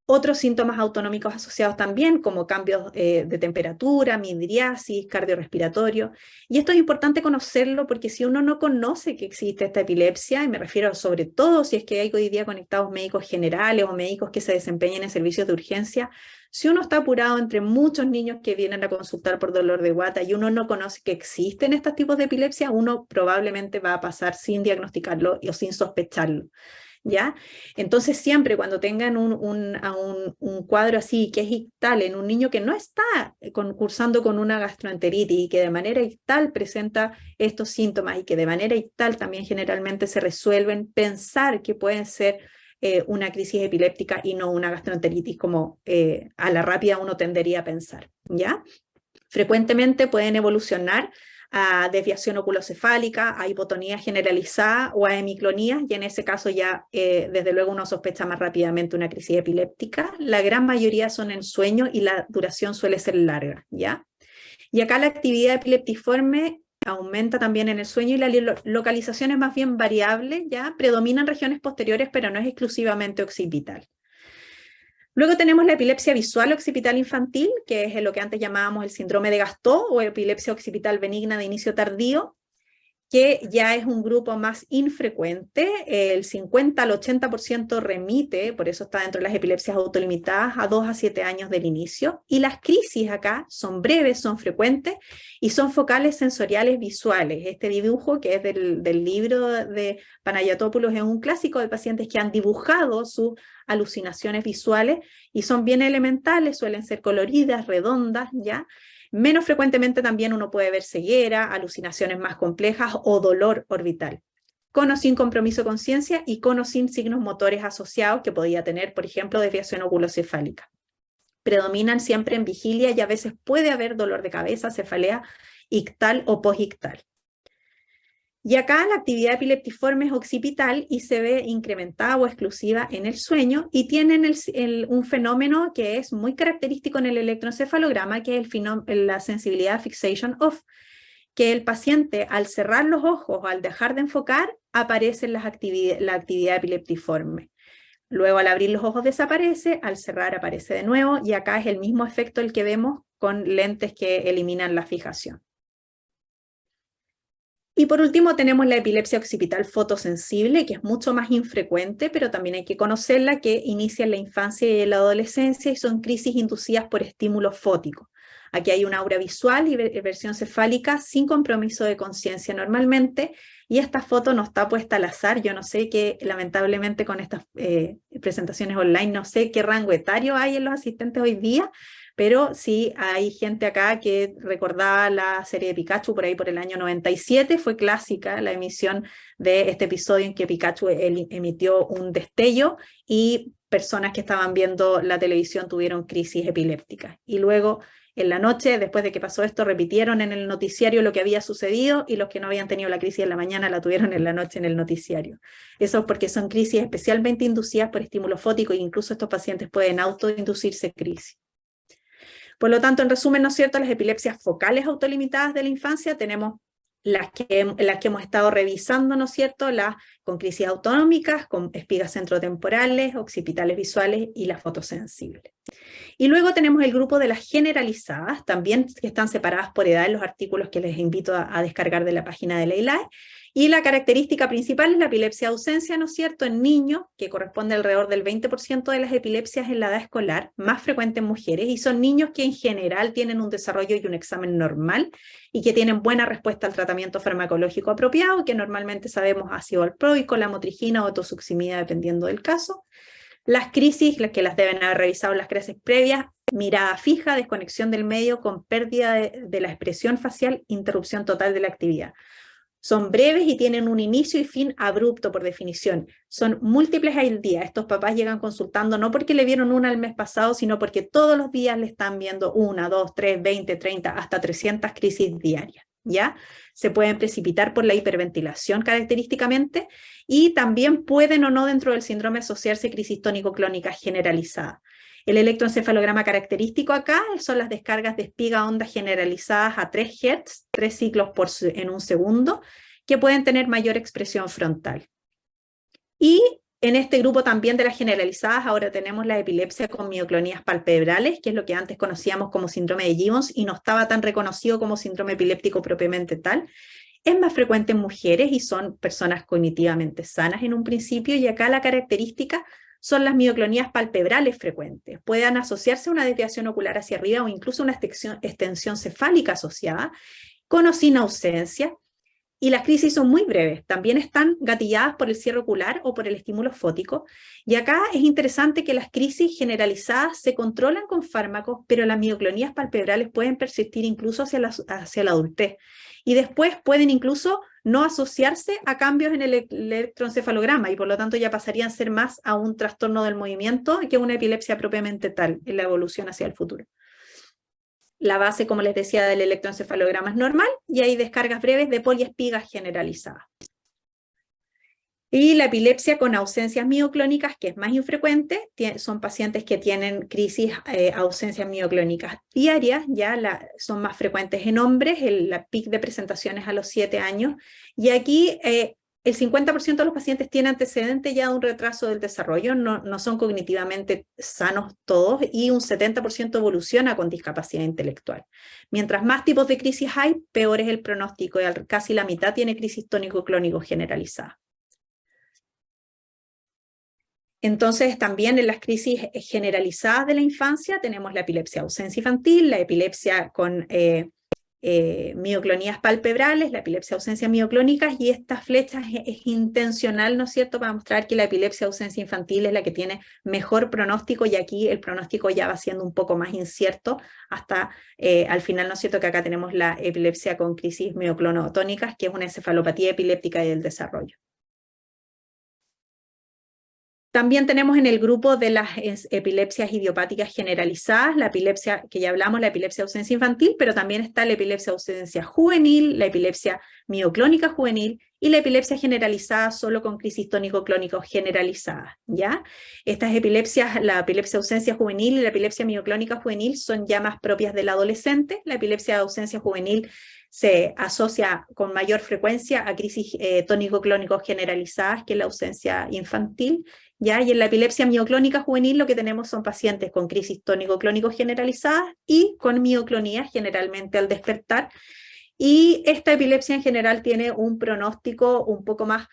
Speaker 3: Otros síntomas autonómicos asociados también, como cambios de temperatura, midriasis, cardiorrespiratorio. Y esto es importante conocerlo porque si uno no conoce que existe esta epilepsia, y me refiero sobre todo si es que hay hoy día conectados médicos generales o médicos que se desempeñen en servicios de urgencia, si uno está apurado entre muchos niños que vienen a consultar por dolor de guata y uno no conoce que existen estos tipos de epilepsia, uno probablemente va a pasar sin diagnosticarlo o sin sospecharlo. ¿Ya? Entonces siempre cuando tengan un cuadro así que es ictal en un niño que no está cursando con una gastroenteritis y que de manera ictal presenta estos síntomas y que de manera ictal también generalmente se resuelven, pensar que pueden ser una crisis epiléptica y no una gastroenteritis como a la rápida uno tendería a pensar, ¿ya? Frecuentemente pueden evolucionar a desviación oculocefálica, a hipotonía generalizada o a hemiclonía, y en ese caso ya desde luego uno sospecha más rápidamente una crisis epiléptica. La gran mayoría son en sueño y la duración suele ser larga, ¿ya? Y acá la actividad epileptiforme aumenta también en el sueño y la localización es más bien variable, ¿ya? Predominan regiones posteriores, pero no es exclusivamente occipital. Luego tenemos la epilepsia visual occipital infantil, que es lo que antes llamábamos el síndrome de Gastaut o epilepsia occipital benigna de inicio tardío, que ya es un grupo más infrecuente. El 50 al 80% remite, por eso está dentro de las epilepsias autolimitadas, a 2 a 7 años del inicio. Y las crisis acá son breves, son frecuentes y son focales sensoriales visuales. Este dibujo, que es del libro de Panayotopoulos, es un clásico de pacientes que han dibujado sus alucinaciones visuales y son bien elementales, suelen ser coloridas, redondas, ¿ya? Menos frecuentemente también uno puede ver ceguera, alucinaciones más complejas o dolor orbital, con o sin compromiso de conciencia y con o sin signos motores asociados que podía tener, por ejemplo, desviación oculocefálica. Predominan siempre en vigilia y a veces puede haber dolor de cabeza, cefalea ictal o posictal. Y acá la actividad epileptiforme es occipital y se ve incrementada o exclusiva en el sueño, y tienen un fenómeno que es muy característico en el electroencefalograma, que es la sensibilidad fixation off, que el paciente al cerrar los ojos o al dejar de enfocar aparece la actividad epileptiforme. Luego al abrir los ojos desaparece, al cerrar aparece de nuevo, y acá es el mismo efecto el que vemos con lentes que eliminan la fijación. Y por último tenemos la epilepsia occipital fotosensible, que es mucho más infrecuente, pero también hay que conocerla, que inicia en la infancia y en la adolescencia y son crisis inducidas por estímulos fóticos. Aquí hay una aura visual y versión cefálica sin compromiso de conciencia normalmente, y esta foto no está puesta al azar. Yo no sé qué, lamentablemente con estas presentaciones online, no sé qué rango etario hay en los asistentes hoy día, pero sí hay gente acá que recordaba la serie de Pikachu por ahí por el año 97, fue clásica la emisión de este episodio en que Pikachu emitió un destello y personas que estaban viendo la televisión tuvieron crisis epilépticas. Y luego en la noche, después de que pasó esto, repitieron en el noticiario lo que había sucedido, y los que no habían tenido la crisis en la mañana la tuvieron en la noche en el noticiario. Eso es porque son crisis especialmente inducidas por estímulos fóticos, e incluso estos pacientes pueden autoinducirse crisis. Por lo tanto, en resumen, ¿no es cierto?, las epilepsias focales autolimitadas de la infancia tenemos las que hemos estado revisando, ¿no es cierto?, las con crisis autonómicas, con espigas centrotemporales, occipitales visuales y las fotosensibles. Y luego tenemos el grupo de las generalizadas, también que están separadas por edad en los artículos que les invito a descargar de la página de la ILAE. Y la característica principal es la epilepsia ausencia, ¿no es cierto?, en niños, que corresponde alrededor del 20% de las epilepsias en la edad escolar, más frecuente en mujeres, y son niños que en general tienen un desarrollo y un examen normal, y que tienen buena respuesta al tratamiento farmacológico apropiado, que normalmente sabemos ácido valproico, lamotrigina o tosuximida, dependiendo del caso. Las crisis, las que las deben haber revisado en las clases previas: mirada fija, desconexión del medio con pérdida de la expresión facial, interrupción total de la actividad. Son breves y tienen un inicio y fin abrupto por definición. Son múltiples al día. Estos papás llegan consultando no porque le vieron una el mes pasado, sino porque todos los días le están viendo 1, 2, 3, 20, 30, hasta 300 crisis diarias, ¿ya? Se pueden precipitar por la hiperventilación característicamente, y también pueden o no dentro del síndrome asociarse crisis tónico-clónica generalizada. El electroencefalograma característico acá son las descargas de espiga onda generalizadas a 3 Hz, 3 ciclos en un segundo, que pueden tener mayor expresión frontal. Y en este grupo también de las generalizadas ahora tenemos la epilepsia con mioclonías palpebrales, que es lo que antes conocíamos como síndrome de Gibbons y no estaba tan reconocido como síndrome epiléptico propiamente tal. Es más frecuente en mujeres y son personas cognitivamente sanas en un principio, y acá la característica son las mioclonías palpebrales frecuentes. Pueden asociarse a una desviación ocular hacia arriba o incluso una extensión cefálica asociada, con o sin ausencia, y las crisis son muy breves. También están gatilladas por el cierre ocular o por el estímulo fótico, y acá es interesante que las crisis generalizadas se controlan con fármacos, pero las mioclonías palpebrales pueden persistir incluso hacia la adultez, y después pueden incluso no asociarse a cambios en el electroencefalograma, y por lo tanto ya pasarían a ser más a un trastorno del movimiento que una epilepsia propiamente tal en la evolución hacia el futuro. La base, como les decía, del electroencefalograma es normal, y hay descargas breves de poliespigas generalizadas. Y la epilepsia con ausencias mioclónicas, que es más infrecuente, son pacientes que tienen crisis, ausencias mioclónicas diarias, ya son más frecuentes en hombres, la pic de presentaciones a los 7 años, y aquí el 50% de los pacientes tiene antecedente ya de un retraso del desarrollo, no son cognitivamente sanos todos, y un 70% evoluciona con discapacidad intelectual. Mientras más tipos de crisis hay, peor es el pronóstico, y casi la mitad tiene crisis tónico-clónico generalizada. Entonces, también en las crisis generalizadas de la infancia tenemos la epilepsia ausencia infantil, la epilepsia con mioclonías palpebrales, la epilepsia ausencia mioclónicas, y estas flechas es intencional, ¿no es cierto?, para mostrar que la epilepsia ausencia infantil es la que tiene mejor pronóstico, y aquí el pronóstico ya va siendo un poco más incierto hasta al final, ¿no es cierto?, que acá tenemos la epilepsia con crisis mioclonotónicas, que es una encefalopatía epiléptica y del desarrollo. También tenemos en el grupo de las epilepsias idiopáticas generalizadas, la epilepsia que ya hablamos, la epilepsia ausencia infantil, pero también está la epilepsia ausencia juvenil, la epilepsia mioclónica juvenil y la epilepsia generalizada solo con crisis tónico-clónico generalizada, ¿ya? Estas epilepsias, la epilepsia ausencia juvenil y la epilepsia mioclónica juvenil, son ya más propias del adolescente. La epilepsia ausencia juvenil se asocia con mayor frecuencia a crisis tónico-clónicos generalizadas que la ausencia infantil, ¿ya? Y en la epilepsia mioclónica juvenil lo que tenemos son pacientes con crisis tónico-clónicos generalizadas y con mioclonía generalmente al despertar, y esta epilepsia en general tiene un pronóstico un poco más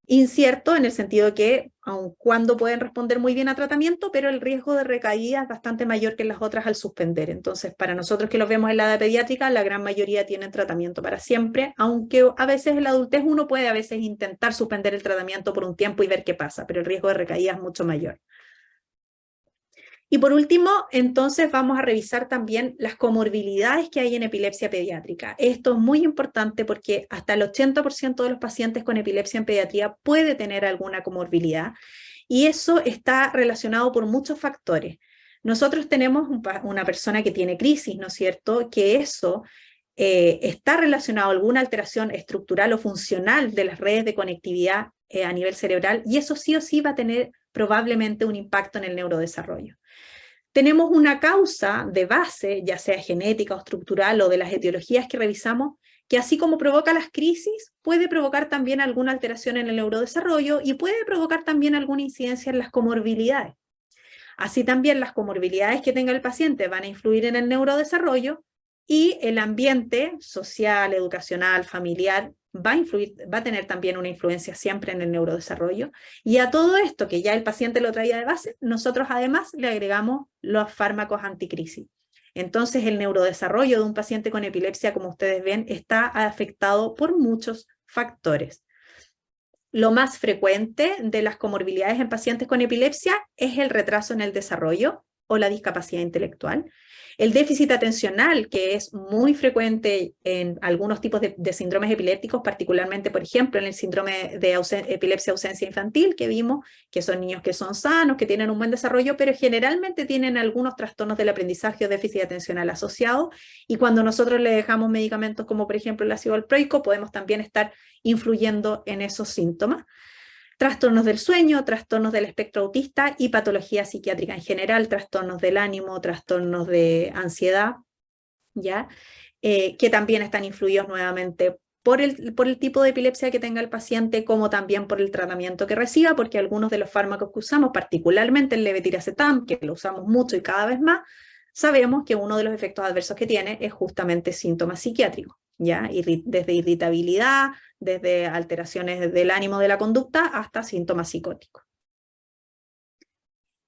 Speaker 3: incierto, en el sentido que aun cuando pueden responder muy bien a tratamiento, pero el riesgo de recaída es bastante mayor que en las otras al suspender. Entonces, para nosotros que los vemos en la edad pediátrica, la gran mayoría tienen tratamiento para siempre, aunque a veces en la adultez uno puede a veces intentar suspender el tratamiento por un tiempo y ver qué pasa, pero el riesgo de recaída es mucho mayor. Y por último, entonces vamos a revisar también las comorbilidades que hay en epilepsia pediátrica. Esto es muy importante porque hasta el 80% de los pacientes con epilepsia en pediatría puede tener alguna comorbilidad, y eso está relacionado por muchos factores. Nosotros tenemos una persona que tiene crisis, ¿no es cierto?, que eso está relacionado a alguna alteración estructural o funcional de las redes de conectividad a nivel cerebral, y eso sí o sí va a tener probablemente un impacto en el neurodesarrollo. Tenemos una causa de base, ya sea genética o estructural o de las etiologías que revisamos, que así como provoca las crisis, puede provocar también alguna alteración en el neurodesarrollo y puede provocar también alguna incidencia en las comorbilidades. Así también las comorbilidades que tenga el paciente van a influir en el neurodesarrollo y el ambiente social, educacional, familiar va a tener también una influencia siempre en el neurodesarrollo. Y a todo esto, que ya el paciente lo traía de base, nosotros además le agregamos los fármacos anticrisis. Entonces el neurodesarrollo de un paciente con epilepsia, como ustedes ven, está afectado por muchos factores. Lo más frecuente de las comorbilidades en pacientes con epilepsia es el retraso en el desarrollo o la discapacidad intelectual. El déficit atencional, que es muy frecuente en algunos tipos de síndromes epilépticos, particularmente, por ejemplo, en el síndrome de epilepsia ausencia infantil, que vimos que son niños que son sanos, que tienen un buen desarrollo, pero generalmente tienen algunos trastornos del aprendizaje o déficit atencional asociados, y cuando nosotros le dejamos medicamentos como, por ejemplo, el ácido valproico, podemos también estar influyendo en esos síntomas. Trastornos del sueño, trastornos del espectro autista y patología psiquiátrica en general, trastornos del ánimo, trastornos de ansiedad, ¿ya? Que también están influidos nuevamente por el tipo de epilepsia que tenga el paciente, como también por el tratamiento que reciba, porque algunos de los fármacos que usamos, particularmente el levetiracetam, que lo usamos mucho y cada vez más, sabemos que uno de los efectos adversos que tiene es justamente síntomas psiquiátricos, ¿ya? Desde irritabilidad, desde alteraciones del ánimo de la conducta hasta síntomas psicóticos.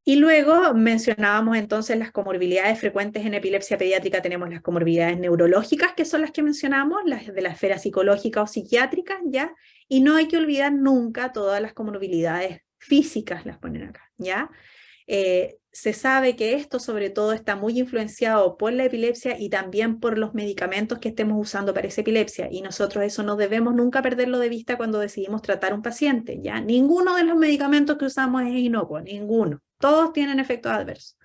Speaker 3: Y luego mencionábamos entonces las comorbilidades frecuentes en epilepsia pediátrica. Tenemos las comorbilidades neurológicas, que son las que mencionamos, las de la esfera psicológica o psiquiátrica, ¿ya? Y no hay que olvidar nunca todas las comorbilidades físicas, las ponen acá, ¿ya? Se sabe que esto sobre todo está muy influenciado por la epilepsia y también por los medicamentos que estemos usando para esa epilepsia, y nosotros eso no debemos nunca perderlo de vista cuando decidimos tratar a un paciente, ¿ya? Ninguno de los medicamentos que usamos es inocuo, ninguno, todos tienen efectos adversos.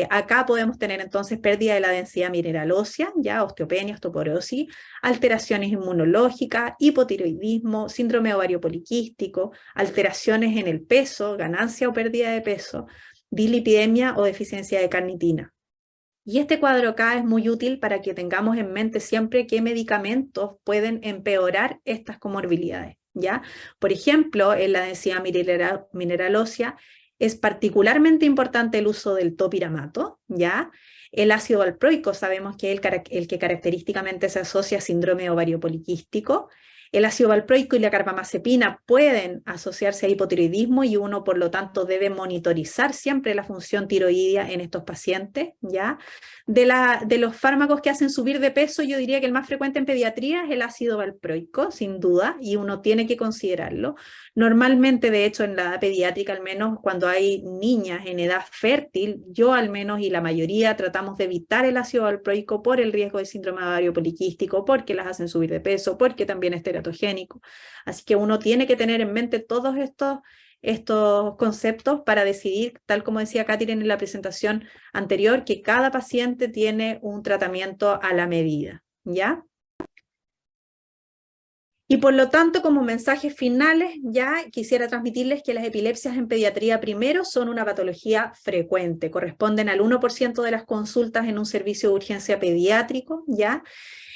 Speaker 3: Acá podemos tener entonces pérdida de la densidad mineral ósea, ya osteopenia, osteoporosis, alteraciones inmunológicas, hipotiroidismo, síndrome ovario poliquístico, alteraciones en el peso, ganancia o pérdida de peso, dislipidemia o deficiencia de carnitina. Y este cuadro acá es muy útil para que tengamos en mente siempre qué medicamentos pueden empeorar estas comorbilidades, ¿ya? Por ejemplo, en la densidad mineral ósea, es particularmente importante el uso del topiramato, ¿ya? El ácido valproico sabemos que es el que característicamente se asocia a síndrome ovario poliquístico. El ácido valproico y la carbamazepina pueden asociarse a hipotiroidismo y uno, por lo tanto, debe monitorizar siempre la función tiroidea en estos pacientes, ¿ya? De los fármacos que hacen subir de peso, yo diría que el más frecuente en pediatría es el ácido valproico, sin duda, y uno tiene que considerarlo. Normalmente, de hecho, en la edad pediátrica, al menos cuando hay niñas en edad fértil, yo al menos y la mayoría tratamos de evitar el ácido valproico por el riesgo de síndrome ovario poliquístico, porque las hacen subir de peso, porque también es teratogénico. Así que uno tiene que tener en mente todos estos conceptos para decidir, tal como decía Katherine en la presentación anterior, que cada paciente tiene un tratamiento a la medida, ¿ya? Y por lo tanto, como mensajes finales, ya quisiera transmitirles que las epilepsias en pediatría primero son una patología frecuente, corresponden al 1% de las consultas en un servicio de urgencia pediátrico, ¿ya?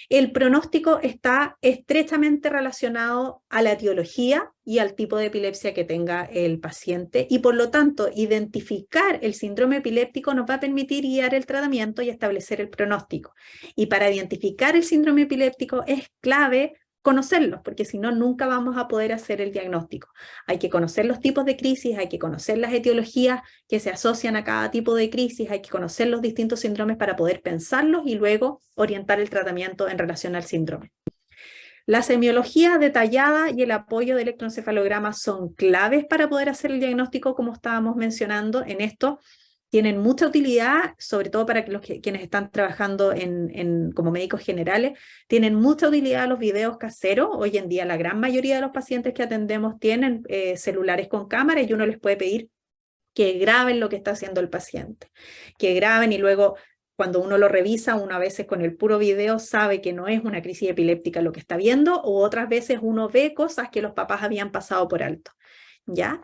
Speaker 3: El pronóstico está estrechamente relacionado a la etiología y al tipo de epilepsia que tenga el paciente, y por lo tanto, identificar el síndrome epiléptico nos va a permitir guiar el tratamiento y establecer el pronóstico. Y para identificar el síndrome epiléptico es clave conocerlos, porque si no, nunca vamos a poder hacer el diagnóstico. Hay que conocer los tipos de crisis, hay que conocer las etiologías que se asocian a cada tipo de crisis, hay que conocer los distintos síndromes para poder pensarlos y luego orientar el tratamiento en relación al síndrome. La semiología detallada y el apoyo de electroencefalograma son claves para poder hacer el diagnóstico, como estábamos mencionando. En esto tienen mucha utilidad, sobre todo para quienes están trabajando como médicos generales, tienen mucha utilidad los videos caseros. Hoy en día la gran mayoría de los pacientes que atendemos tienen celulares con cámara y uno les puede pedir que graben lo que está haciendo el paciente, que graben, y luego cuando uno lo revisa, uno a veces con el puro video sabe que no es una crisis epiléptica lo que está viendo, o otras veces uno ve cosas que los papás habían pasado por alto, ¿ya?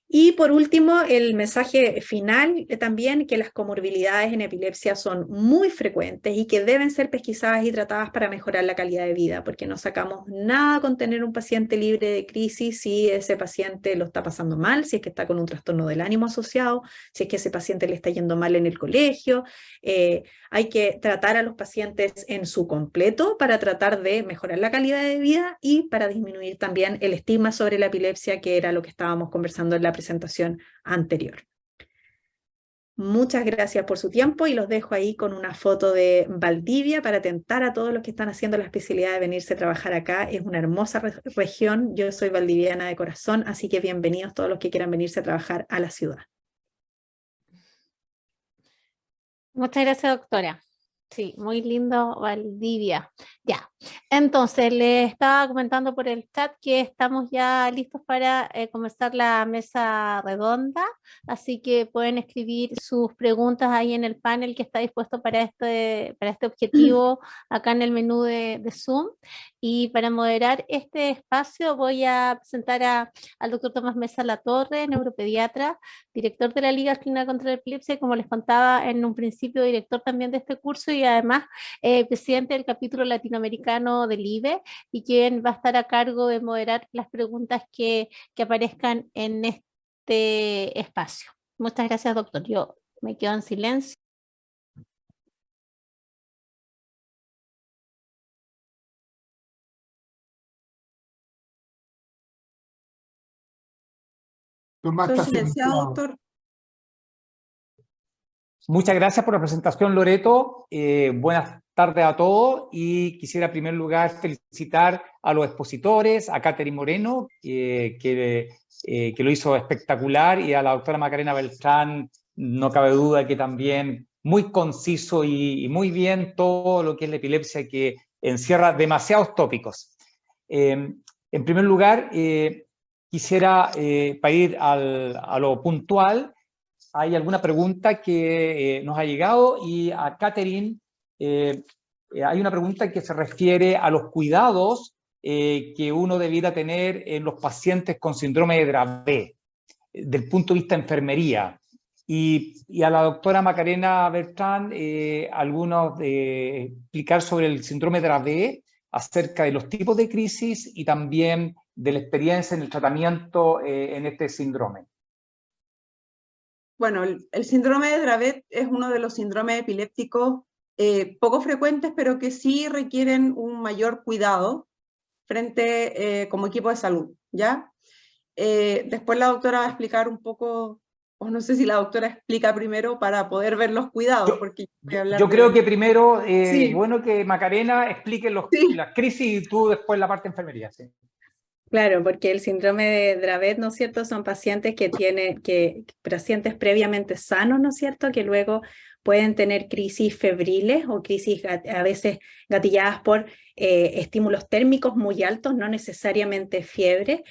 Speaker 3: Y por último, el mensaje final también, que las comorbilidades en epilepsia son muy frecuentes y que deben ser pesquisadas y tratadas para mejorar la calidad de vida, porque no sacamos nada con tener un paciente libre de crisis si ese paciente lo está pasando mal, si es que está con un trastorno del ánimo asociado, si es que ese paciente le está yendo mal en el colegio. Hay que tratar a los pacientes en su completo para tratar de mejorar la calidad de vida y para disminuir también el estigma sobre la epilepsia, que era lo que estábamos conversando en la presentación anterior. Muchas gracias por su tiempo y los dejo ahí con una foto de Valdivia para tentar a todos los que están haciendo la especialidad de venirse a trabajar acá. Es una hermosa región, yo soy valdiviana de corazón, así que bienvenidos todos los que quieran venirse a trabajar a la ciudad.
Speaker 1: Muchas gracias, doctora. Sí, muy lindo Valdivia. Ya, entonces le estaba comentando por el chat que estamos ya listos para comenzar la mesa redonda, así que pueden escribir sus preguntas ahí en el panel que está dispuesto para este objetivo acá en el menú de Zoom. Y para moderar este espacio voy a presentar al doctor Tomás Mesa Latorre, neuropediatra, director de la Liga Clínica contra la Epilepsia, como les contaba en un principio, director también de este curso y además presidente del capítulo latinoamericano del IBE y quien va a estar a cargo de moderar las preguntas que aparezcan en este espacio. Muchas gracias, doctor. Yo me quedo en silencio.
Speaker 4: Tomás
Speaker 2: Estoy
Speaker 4: está
Speaker 2: silenciado,
Speaker 4: silenciado.
Speaker 2: doctor.
Speaker 5: Muchas gracias por la presentación, Loreto. Buenas tardes a todos y quisiera en primer lugar felicitar a los expositores, a Catherine Moreno, que lo hizo espectacular, y a la doctora Macarena Beltrán, no cabe duda que también muy conciso y muy bien todo lo que es la epilepsia, que encierra demasiados tópicos. En primer lugar, quisiera, para ir a lo puntual, hay alguna pregunta que nos ha llegado, y a Catherine hay una pregunta que se refiere a los cuidados que uno debiera tener en los pacientes con síndrome de Dravet, del punto de vista de enfermería. Y a la doctora Macarena Beltrán, explicar sobre el síndrome de Dravet, acerca de los tipos de crisis y también de la experiencia en el tratamiento en este síndrome.
Speaker 2: Bueno, el síndrome de Dravet es uno de los síndromes epilépticos poco frecuentes, pero que sí requieren un mayor cuidado frente como equipo de salud, ¿ya? Después la doctora va a explicar un poco, o no sé si la doctora explica primero para poder ver los cuidados, porque
Speaker 5: yo creo que primero,
Speaker 2: sí.
Speaker 5: bueno, que Macarena explique
Speaker 2: Sí.
Speaker 5: las crisis y tú después la parte de enfermería. Sí.
Speaker 3: Claro, porque el síndrome de Dravet, ¿no es cierto?, son pacientes pacientes previamente sanos, ¿no es cierto?, que luego pueden tener crisis febriles o crisis a veces gatilladas por estímulos térmicos muy altos, no necesariamente fiebre,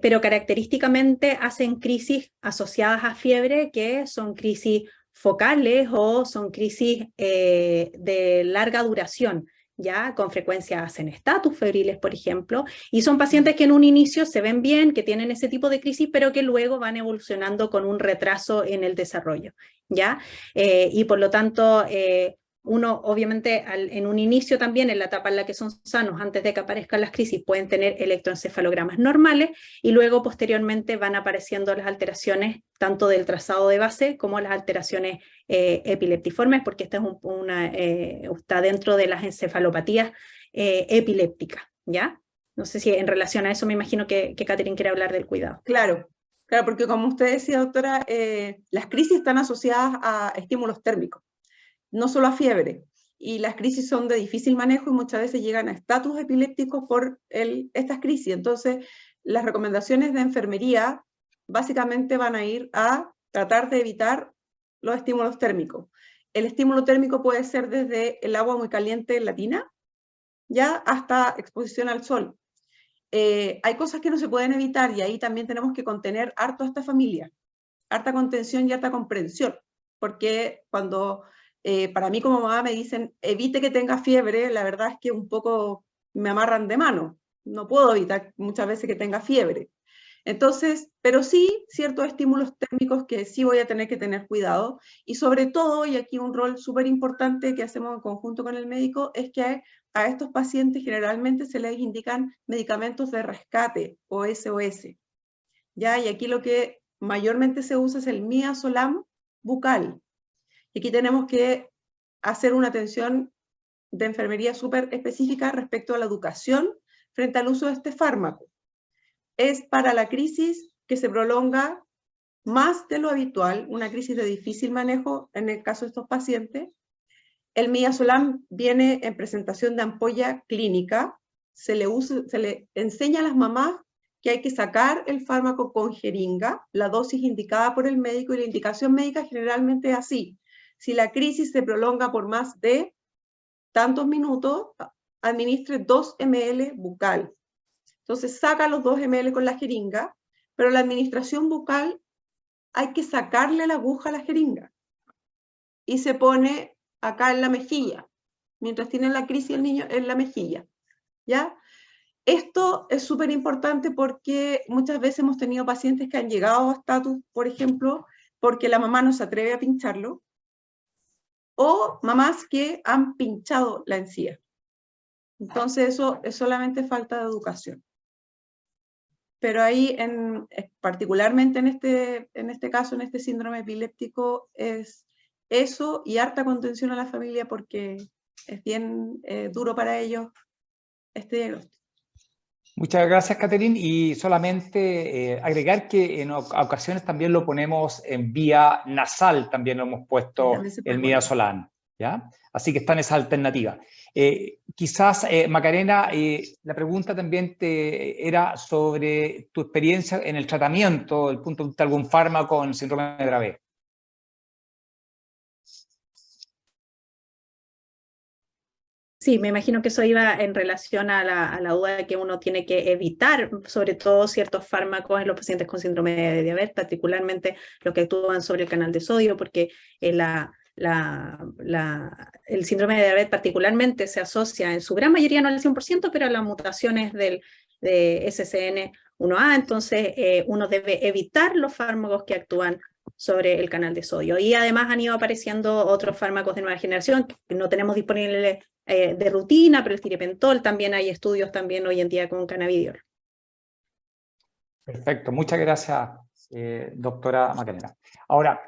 Speaker 3: pero característicamente hacen crisis asociadas a fiebre, que son crisis focales o son crisis de larga duración. Ya con frecuencia hacen estatus febriles, por ejemplo, y son pacientes que en un inicio se ven bien, que tienen ese tipo de crisis, pero que luego van evolucionando con un retraso en el desarrollo, ¿ya? Y por lo tanto, uno obviamente en un inicio también, en la etapa en la que son sanos, antes de que aparezcan las crisis, pueden tener electroencefalogramas normales, y luego posteriormente van apareciendo las alteraciones tanto del trazado de base como las alteraciones epileptiformes, porque esta es está dentro de las encefalopatías epilépticas, ¿ya? No sé si en relación a eso me imagino que Catherine quiere hablar del cuidado.
Speaker 2: Claro, porque como usted decía, doctora, las crisis están asociadas a estímulos térmicos, no solo a fiebre, y las crisis son de difícil manejo y muchas veces llegan a estatus epilépticos por estas crisis. Entonces, las recomendaciones de enfermería básicamente van a ir a tratar de evitar los estímulos térmicos. El estímulo térmico puede ser desde el agua muy caliente en la tina, ya hasta exposición al sol. Hay cosas que no se pueden evitar, y ahí también tenemos que contener harto a esta familia, harta contención y harta comprensión, porque cuando para mí como mamá me dicen evite que tenga fiebre, la verdad es que un poco me amarran de mano, no puedo evitar muchas veces que tenga fiebre. Entonces, pero sí, ciertos estímulos térmicos que sí voy a tener que tener cuidado, y sobre todo, y aquí un rol súper importante que hacemos en conjunto con el médico, es que a estos pacientes generalmente se les indican medicamentos de rescate o SOS, ¿ya? Y aquí lo que mayormente se usa es el midazolam bucal. Y aquí tenemos que hacer una atención de enfermería súper específica respecto a la educación frente al uso de este fármaco. Es para la crisis que se prolonga más de lo habitual, una crisis de difícil manejo en el caso de estos pacientes. El midazolam viene en presentación de ampolla clínica, se le enseña a las mamás que hay que sacar el fármaco con jeringa, la dosis indicada por el médico, y la indicación médica generalmente es así: si la crisis se prolonga por más de tantos minutos, administre 2 ml bucal. Entonces saca los 2 ml con la jeringa, pero la administración bucal hay que sacarle la aguja a la jeringa y se pone acá en la mejilla, mientras tiene la crisis el niño en la mejilla, ¿ya? Esto es súper importante porque muchas veces hemos tenido pacientes que han llegado a estatus, por ejemplo, porque la mamá no se atreve a pincharlo, o mamás que han pinchado la encía. Entonces eso es solamente falta de educación. Pero ahí, particularmente en este caso, en este síndrome epiléptico, es eso y harta contención a la familia, porque es bien duro para ellos este diagnóstico.
Speaker 5: Muchas gracias, Catherine. Y solamente agregar que en ocasiones también lo ponemos en vía nasal, también lo hemos puesto el midazolam, ¿ya? Así que está en esa alternativa. Quizás, Macarena, la pregunta también era sobre tu experiencia en el tratamiento, el punto de vista de algún fármaco en síndrome de Dravet.
Speaker 3: Sí, me imagino que eso iba en relación a la duda de que uno tiene que evitar, sobre todo ciertos fármacos en los pacientes con síndrome de diabetes, particularmente los que actúan sobre el canal de sodio, porque el síndrome de diabetes particularmente se asocia en su gran mayoría, no al 100%, pero a las mutaciones de SCN1A, entonces uno debe evitar los fármacos que actúan sobre el canal de sodio. Y además han ido apareciendo otros fármacos de nueva generación que no tenemos disponibles de rutina, pero el tiripentol, también hay estudios también hoy en día con cannabidiol.
Speaker 5: Perfecto, muchas gracias, doctora Macarena. Ahora,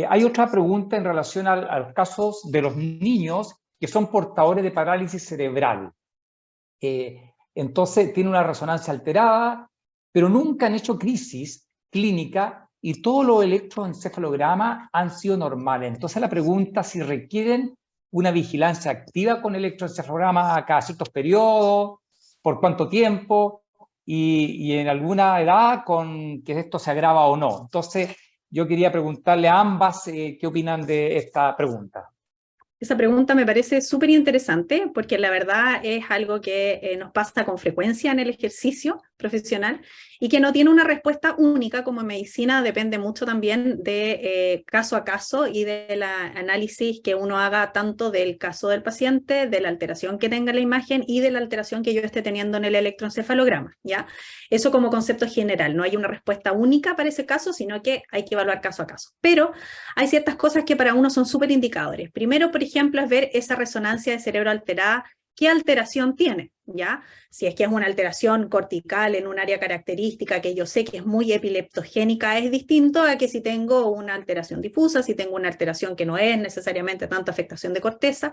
Speaker 5: hay otra pregunta en relación a los casos de los niños que son portadores de parálisis cerebral. Entonces, tiene una resonancia alterada, pero nunca han hecho crisis clínica y todos los electroencefalogramas han sido normales. Entonces, la pregunta es si requieren una vigilancia activa con electroencefalograma a cada ciertos periodos, por cuánto tiempo, y en alguna edad con que esto se agrava o no. Entonces, yo quería preguntarle a ambas qué opinan de esta pregunta.
Speaker 3: Esa pregunta me parece súper interesante porque la verdad es algo que nos pasa con frecuencia en el ejercicio profesional y que no tiene una respuesta única. Como en medicina depende mucho también de caso a caso y del análisis que uno haga tanto del caso del paciente, de la alteración que tenga la imagen y de la alteración que yo esté teniendo en el electroencefalograma, ¿ya? Eso como concepto general, no hay una respuesta única para ese caso, sino que hay que evaluar caso a caso. Pero hay ciertas cosas que para uno son súper indicadores. Primero, por ejemplo, es ver esa resonancia de cerebro alterada, qué alteración tiene, ¿ya? Si es que es una alteración cortical en un área característica que yo sé que es muy epileptogénica, es distinto a que si tengo una alteración difusa, si tengo una alteración que no es necesariamente tanta afectación de corteza,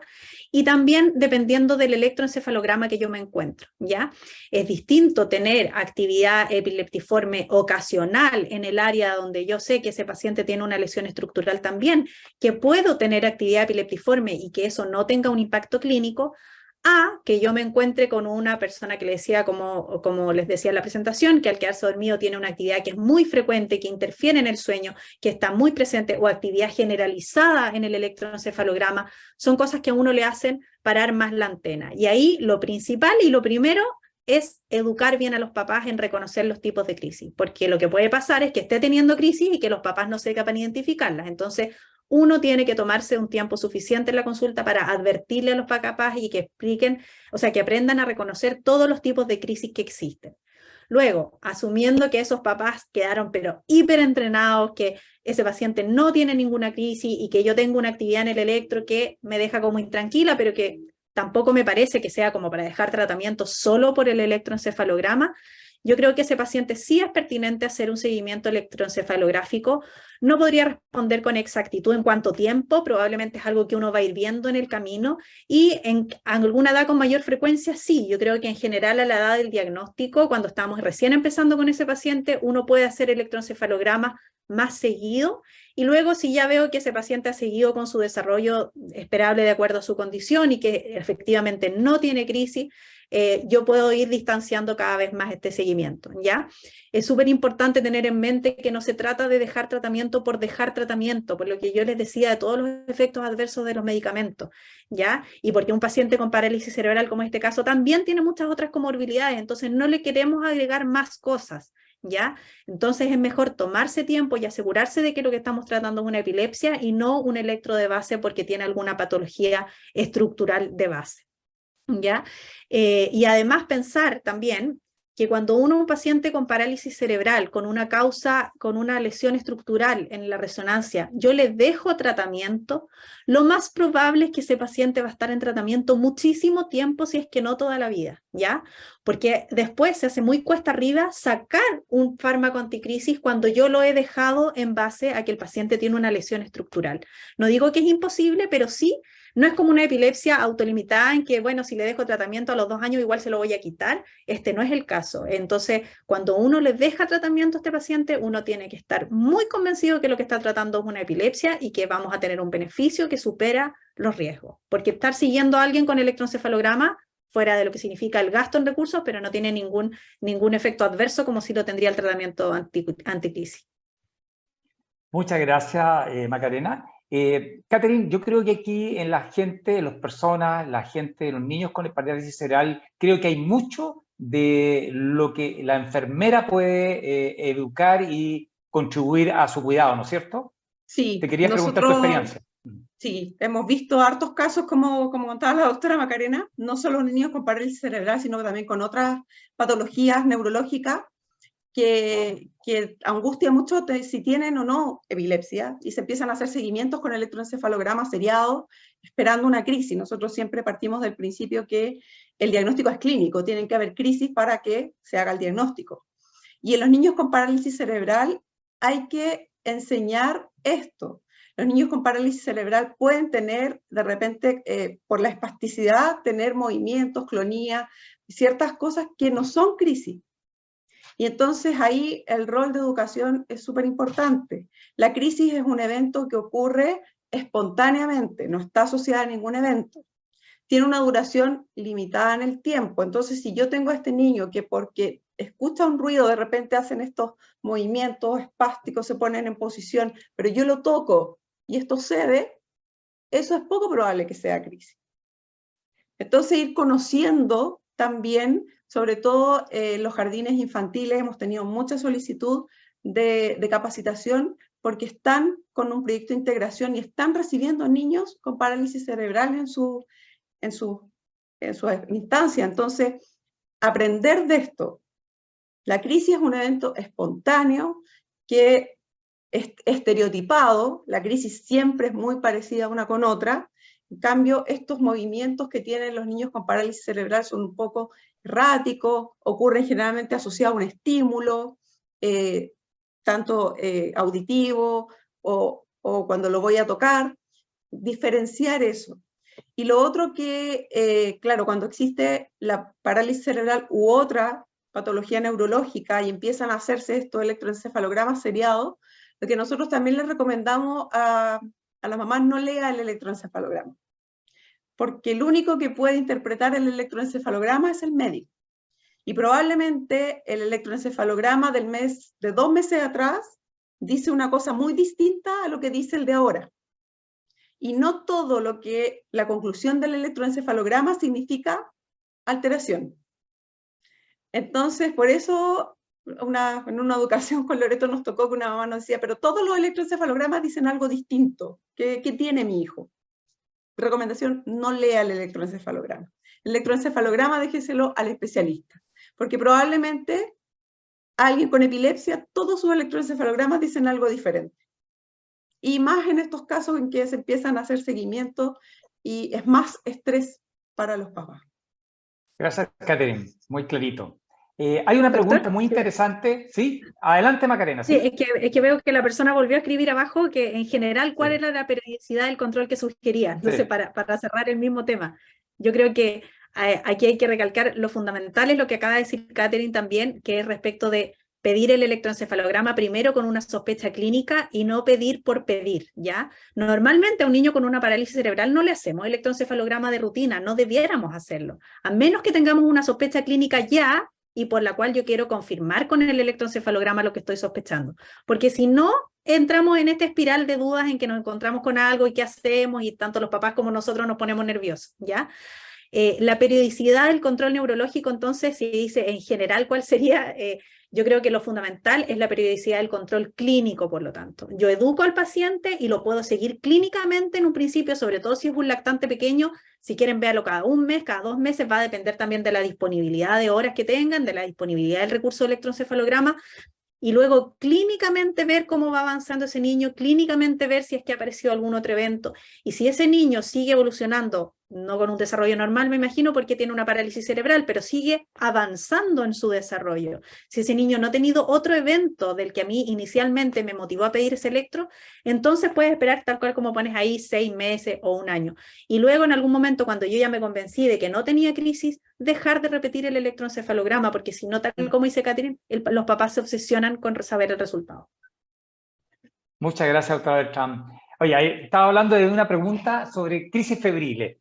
Speaker 3: y también dependiendo del electroencefalograma que yo me encuentro, ¿ya? Es distinto tener actividad epileptiforme ocasional en el área donde yo sé que ese paciente tiene una lesión estructural también, que puedo tener actividad epileptiforme y que eso no tenga un impacto clínico, a que yo me encuentre con una persona que le decía, como les decía en la presentación, que al quedarse dormido tiene una actividad que es muy frecuente, que interfiere en el sueño, que está muy presente, o actividad generalizada en el electroencefalograma, son cosas que a uno le hacen parar más la antena. Y ahí lo principal y lo primero es educar bien a los papás en reconocer los tipos de crisis, porque lo que puede pasar es que esté teniendo crisis y que los papás no sepan identificarlas. Entonces, uno tiene que tomarse un tiempo suficiente en la consulta para advertirle a los papás y que expliquen, o sea, que aprendan a reconocer todos los tipos de crisis que existen. Luego, asumiendo que esos papás quedaron pero hiperentrenados, que ese paciente no tiene ninguna crisis y que yo tengo una actividad en el electro que me deja como intranquila, pero que tampoco me parece que sea como para dejar tratamiento solo por el electroencefalograma, yo creo que ese paciente sí es pertinente hacer un seguimiento electroencefalográfico. No podría responder con exactitud en cuánto tiempo, probablemente es algo que uno va a ir viendo en el camino, y en alguna edad con mayor frecuencia sí. Yo creo que en general a la edad del diagnóstico, cuando estamos recién empezando con ese paciente, uno puede hacer electroencefalograma más seguido, y luego si ya veo que ese paciente ha seguido con su desarrollo esperable de acuerdo a su condición y que efectivamente no tiene crisis, yo puedo ir distanciando cada vez más este seguimiento, ¿ya? Es súper importante tener en mente que no se trata de dejar tratamiento, por lo que yo les decía de todos los efectos adversos de los medicamentos, ¿ya? Y porque un paciente con parálisis cerebral, como en este caso, también tiene muchas otras comorbilidades, entonces no le queremos agregar más cosas, ¿ya? Entonces es mejor tomarse tiempo y asegurarse de que lo que estamos tratando es una epilepsia y no un electro de base porque tiene alguna patología estructural de base, ¿ya? Y además pensar también que cuando un paciente con parálisis cerebral, con una causa, con una lesión estructural en la resonancia, yo le dejo tratamiento, lo más probable es que ese paciente va a estar en tratamiento muchísimo tiempo, si es que no toda la vida, ¿ya? Porque después se hace muy cuesta arriba sacar un fármaco anticrisis cuando yo lo he dejado en base a que el paciente tiene una lesión estructural. No digo que es imposible, pero sí. No es como una epilepsia autolimitada en que, bueno, si le dejo tratamiento a los 2 años igual se lo voy a quitar. Este no es el caso. Entonces, cuando uno le deja tratamiento a este paciente, uno tiene que estar muy convencido que lo que está tratando es una epilepsia y que vamos a tener un beneficio que supera los riesgos. Porque estar siguiendo a alguien con electroencefalograma, fuera de lo que significa el gasto en recursos, pero no tiene ningún efecto adverso como si lo tendría el tratamiento anticrisis.
Speaker 5: Muchas gracias, Macarena. Catherine, yo creo que aquí en la gente, las personas, la gente, los niños con parálisis cerebral, creo que hay mucho de lo que la enfermera puede educar y contribuir a su cuidado, ¿no es cierto?
Speaker 2: Sí,
Speaker 5: Te quería preguntar tu experiencia.
Speaker 2: Sí, hemos visto hartos casos, como contaba la doctora Macarena, no solo niños con parálisis cerebral, sino también con otras patologías neurológicas que angustia mucho si tienen o no epilepsia, y se empiezan a hacer seguimientos con electroencefalograma seriado, esperando una crisis. Nosotros siempre partimos del principio que el diagnóstico es clínico, tienen que haber crisis para que se haga el diagnóstico. Y en los niños con parálisis cerebral hay que enseñar esto. Los niños con parálisis cerebral pueden tener, de repente, por la espasticidad, tener movimientos, clonía, ciertas cosas que no son crisis. Y entonces ahí el rol de educación es súper importante. La crisis es un evento que ocurre espontáneamente, no está asociada a ningún evento. Tiene una duración limitada en el tiempo. Entonces, si yo tengo a este niño que porque escucha un ruido, de repente hacen estos movimientos espásticos, se ponen en posición, pero yo lo toco y esto cede, eso es poco probable que sea crisis. Entonces, ir conociendo también, sobre todo los jardines infantiles, hemos tenido mucha solicitud de capacitación porque están con un proyecto de integración y están recibiendo niños con parálisis cerebral en su instancia. Entonces, aprender de esto. La crisis es un evento espontáneo que es estereotipado, la crisis siempre es muy parecida una con otra. En cambio, estos movimientos que tienen los niños con parálisis cerebral son un poco erráticos, ocurren generalmente asociados a un estímulo, tanto auditivo o cuando lo voy a tocar, diferenciar eso. Y lo otro que, claro, cuando existe la parálisis cerebral u otra patología neurológica y empiezan a hacerse estos electroencefalogramas seriados, lo que nosotros también les recomendamos a las mamás, no lea el electroencefalograma, porque el único que puede interpretar el electroencefalograma es el médico. Y probablemente el electroencefalograma de 2 meses atrás dice una cosa muy distinta a lo que dice el de ahora. Y no todo lo que la conclusión del electroencefalograma significa alteración. Entonces, por eso, en una educación con Loreto nos tocó que una mamá nos decía, pero todos los electroencefalogramas dicen algo distinto. ¿Qué tiene mi hijo? Recomendación, no lea el electroencefalograma. El electroencefalograma déjeselo al especialista, porque probablemente alguien con epilepsia, todos sus electroencefalogramas dicen algo diferente. Y más en estos casos en que se empiezan a hacer seguimientos y es más estrés para los papás.
Speaker 5: Gracias, Catherine. Muy clarito. Hay una pregunta
Speaker 3: Doctor,
Speaker 5: muy interesante. Sí, adelante, Macarena.
Speaker 3: sí, es que veo que la persona volvió a escribir abajo que en general cuál
Speaker 5: Sí.
Speaker 3: era la periodicidad del control que sugería. No
Speaker 5: Sí.
Speaker 3: sé, para cerrar el mismo tema. Yo creo que aquí hay que recalcar lo fundamental es lo que acaba de decir Catherine también, que es respecto de pedir el electroencefalograma primero con una sospecha clínica y no pedir por pedir, ¿ya? Normalmente a un niño con una parálisis cerebral no le hacemos electroencefalograma de rutina, no debiéramos hacerlo, a menos que tengamos una sospecha clínica ya y por la cual yo quiero confirmar con el electroencefalograma lo que estoy sospechando. Porque si no, entramos en esta espiral de dudas en que nos encontramos con algo y qué hacemos, y tanto los papás como nosotros nos ponemos nerviosos, ¿ya? La periodicidad del control neurológico, entonces, si dice en general cuál sería, yo creo que lo fundamental es la periodicidad del control clínico, por lo tanto. Yo educo al paciente y lo puedo seguir clínicamente en un principio, sobre todo si es un lactante pequeño. Si quieren verlo cada un mes, cada 2 meses, va a depender también de la disponibilidad de horas que tengan, de la disponibilidad del recurso de electroencefalograma, y luego clínicamente ver cómo va avanzando ese niño, clínicamente ver si es que ha aparecido algún otro evento, y si ese niño sigue evolucionando, no con un desarrollo normal, me imagino, porque tiene una parálisis cerebral, pero sigue avanzando en su desarrollo. Si ese niño no ha tenido otro evento del que a mí inicialmente me motivó a pedir ese electro, entonces puedes esperar tal cual como pones ahí 6 meses o 1 año. Y luego en algún momento, cuando yo ya me convencí de que no tenía crisis, dejar de repetir el electroencefalograma, porque si no, tal como dice Catherine, los papás se obsesionan con saber el resultado.
Speaker 5: Muchas gracias, doctora Bertrán. Oye, estaba hablando de una pregunta sobre crisis febriles.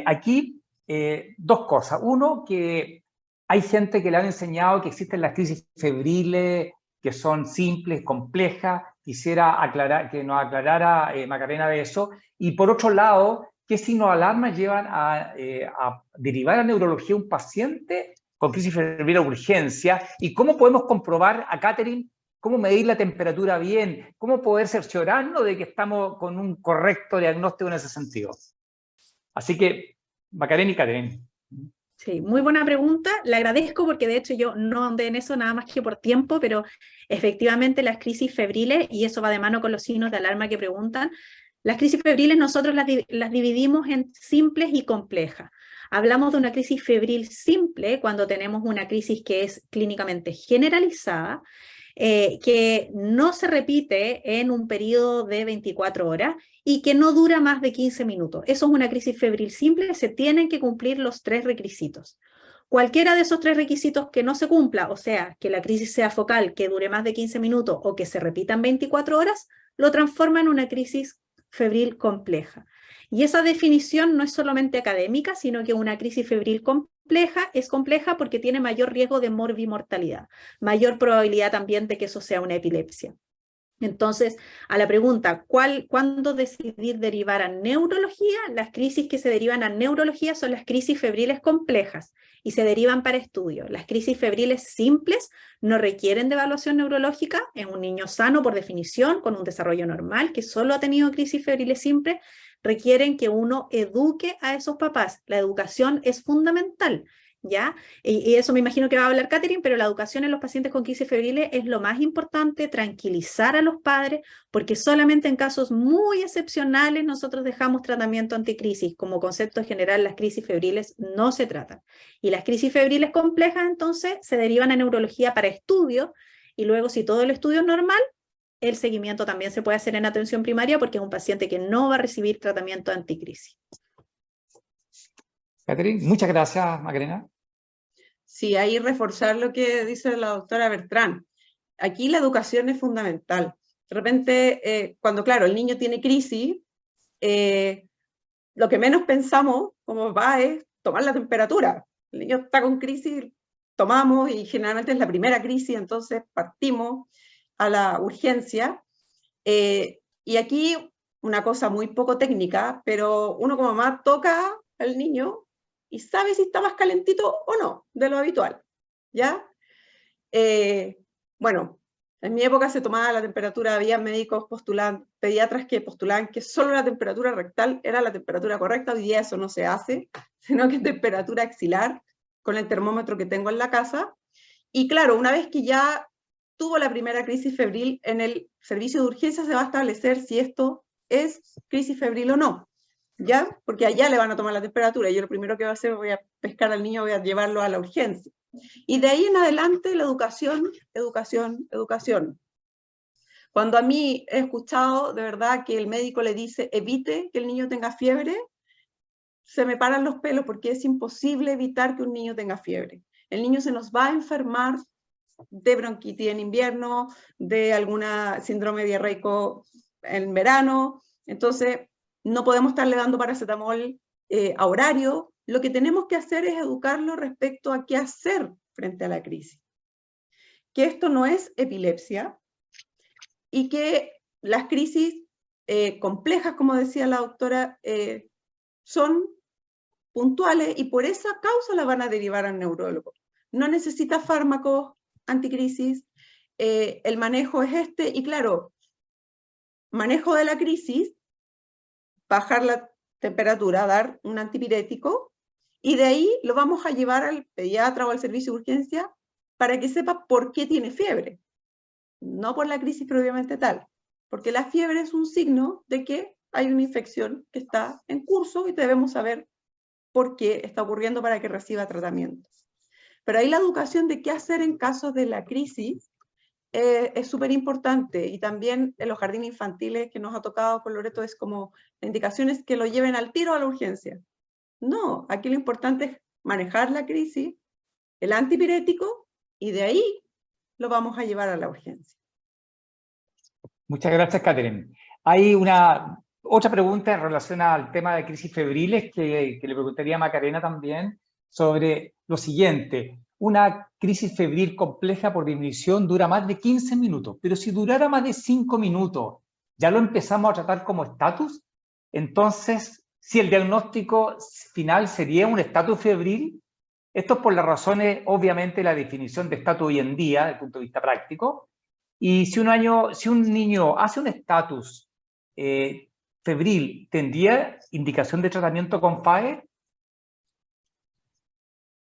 Speaker 5: Aquí, 2 cosas. Uno, que hay gente que le han enseñado que existen las crisis febriles, que son simples, complejas. Quisiera que nos aclarara Macarena de eso. Y por otro lado, ¿qué signos de alarma llevan a derivar a neurología un paciente con crisis febril o urgencia? ¿Y cómo podemos comprobar a Catherine cómo medir la temperatura bien? ¿Cómo poder cerciorarnos de que estamos con un correcto diagnóstico en ese sentido? Así que, Macarena y Catherine.
Speaker 3: Sí, muy buena pregunta, le agradezco porque de hecho yo no andé en eso nada más que por tiempo, pero efectivamente las crisis febriles, y eso va de mano con los signos de alarma que preguntan, las crisis febriles nosotros las dividimos en simples y complejas. Hablamos de una crisis febril simple cuando tenemos una crisis que es clínicamente generalizada, que no se repite en un periodo de 24 horas y que no dura más de 15 minutos. Eso es una crisis febril simple, se tienen que cumplir los 3 requisitos. Cualquiera de esos 3 requisitos que no se cumpla, o sea, que la crisis sea focal, que dure más de 15 minutos o que se repitan 24 horas, lo transforma en una crisis febril compleja. Y esa definición no es solamente académica, sino que una crisis febril compleja es compleja porque tiene mayor riesgo de morbimortalidad, mayor probabilidad también de que eso sea una epilepsia. Entonces, a la pregunta, ¿cuándo decidir derivar a neurología? Las crisis que se derivan a neurología son las crisis febriles complejas y se derivan para estudio. Las crisis febriles simples no requieren de evaluación neurológica. En un niño sano, por definición, con un desarrollo normal, que solo ha tenido crisis febriles simples, requieren que uno eduque a esos papás. La educación es fundamental, ¿ya? Y eso me imagino que va a hablar Catherine, pero la educación en los pacientes con crisis febriles es lo más importante, tranquilizar a los padres, porque solamente en casos muy excepcionales nosotros dejamos tratamiento anticrisis. Como concepto general, las crisis febriles no se tratan. Y las crisis febriles complejas, entonces, se derivan a neurología para estudio, y luego, si todo el estudio es normal, el seguimiento también se puede hacer en atención primaria, porque es un paciente que no va a recibir tratamiento anticrisis.
Speaker 5: Catherine, muchas gracias, Macarena.
Speaker 2: Sí, ahí reforzar lo que dice la doctora Bertrán. Aquí la educación es fundamental. De repente, cuando, claro, el niño tiene crisis, lo que menos pensamos como papá es tomar la temperatura. El niño está con crisis, tomamos, y generalmente es la primera crisis, entonces partimos a la urgencia. Y aquí una cosa muy poco técnica, pero uno como mamá toca al niño y sabe si está más calentito o no de lo habitual, ¿ya? Bueno, en mi época se tomaba la temperatura, había médicos pediatras que postulaban que solo la temperatura rectal era la temperatura correcta. Hoy día eso no se hace, sino que temperatura axilar con el termómetro que tengo en la casa. Y claro, una vez que ya tuvo la primera crisis febril, en el servicio de urgencia se va a establecer si esto es crisis febril o no, ¿ya? Porque allá le van a tomar la temperatura. Yo lo primero que voy a hacer, voy a pescar al niño, voy a llevarlo a la urgencia. Y de ahí en adelante la educación, educación, educación. Cuando a mí he escuchado de verdad que el médico le dice evite que el niño tenga fiebre, se me paran los pelos porque es imposible evitar que un niño tenga fiebre. El niño se nos va a enfermar de bronquitis en invierno, de alguna síndrome diarreico en verano. Entonces, no podemos estarle dando paracetamol a horario. Lo que tenemos que hacer es educarlo respecto a qué hacer frente a la crisis. Que esto no es epilepsia y que las crisis complejas, como decía la doctora, son puntuales y por esa causa la van a derivar al neurólogo. No necesita fármacos anticrisis, el manejo es este, y claro, manejo de la crisis, bajar la temperatura, dar un antipirético, y de ahí lo vamos a llevar al pediatra o al servicio de urgencia para que sepa por qué tiene fiebre, no por la crisis propiamente tal, porque la fiebre es un signo de que hay una infección que está en curso y debemos saber por qué está ocurriendo para que reciba tratamiento. Pero ahí la educación de qué hacer en casos de la crisis es súper importante, y también en los jardines infantiles que nos ha tocado con Loreto es como la indicación es que lo lleven al tiro a la urgencia. No, aquí lo importante es manejar la crisis, el antipirético, y de ahí lo vamos a llevar a la urgencia.
Speaker 5: Muchas gracias, Catherine. Hay otra pregunta en relación al tema de crisis febriles que le preguntaría a Macarena también, sobre lo siguiente. Una crisis febril compleja por definición dura más de 15 minutos, pero si durara más de 5 minutos, ¿ya lo empezamos a tratar como estatus? Entonces, si el diagnóstico final sería un estatus febril, esto es por las razones, obviamente, la definición de estatus hoy en día, desde el punto de vista práctico, y si un niño hace un estatus febril, ¿tendría indicación de tratamiento con FAE?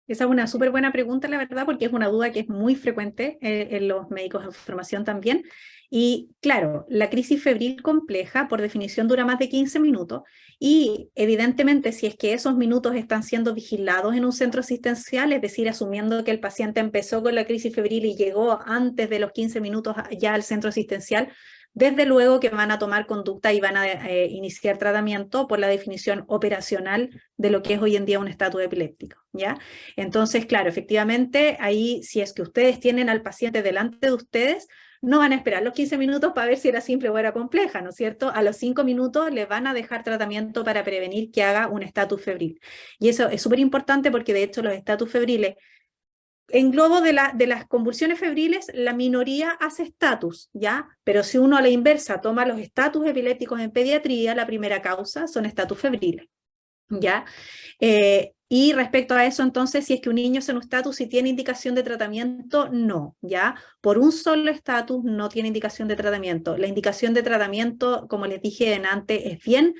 Speaker 3: Esa es una súper buena pregunta, la verdad, porque es una duda que es muy frecuente en los médicos en formación también. Y claro, la crisis febril compleja, por definición, dura más de 15 minutos y evidentemente si es que esos minutos están siendo vigilados en un centro asistencial, es decir, asumiendo que el paciente empezó con la crisis febril y llegó antes de los 15 minutos ya al centro asistencial, desde luego que van a tomar conducta y van a iniciar tratamiento por la definición operacional de lo que es hoy en día un estatus epiléptico, ¿ya? Entonces, claro, efectivamente, ahí si es que ustedes tienen al paciente delante de ustedes, no van a esperar los 15 minutos para ver si era simple o era compleja, ¿no es cierto? A los 5 minutos le van a dejar tratamiento para prevenir que haga un estatus febril. Y eso es súper importante porque de hecho los estatus febriles, en globo de las convulsiones febriles, la minoría hace estatus, ¿ya? Pero si uno a la inversa toma los estatus epilépticos en pediatría, la primera causa son estatus febriles, ¿ya? Y respecto a eso, entonces, si es que un niño es en un estatus y tiene indicación de tratamiento, no, ¿ya? Por un solo estatus no tiene indicación de tratamiento. La indicación de tratamiento, como les dije antes, es bien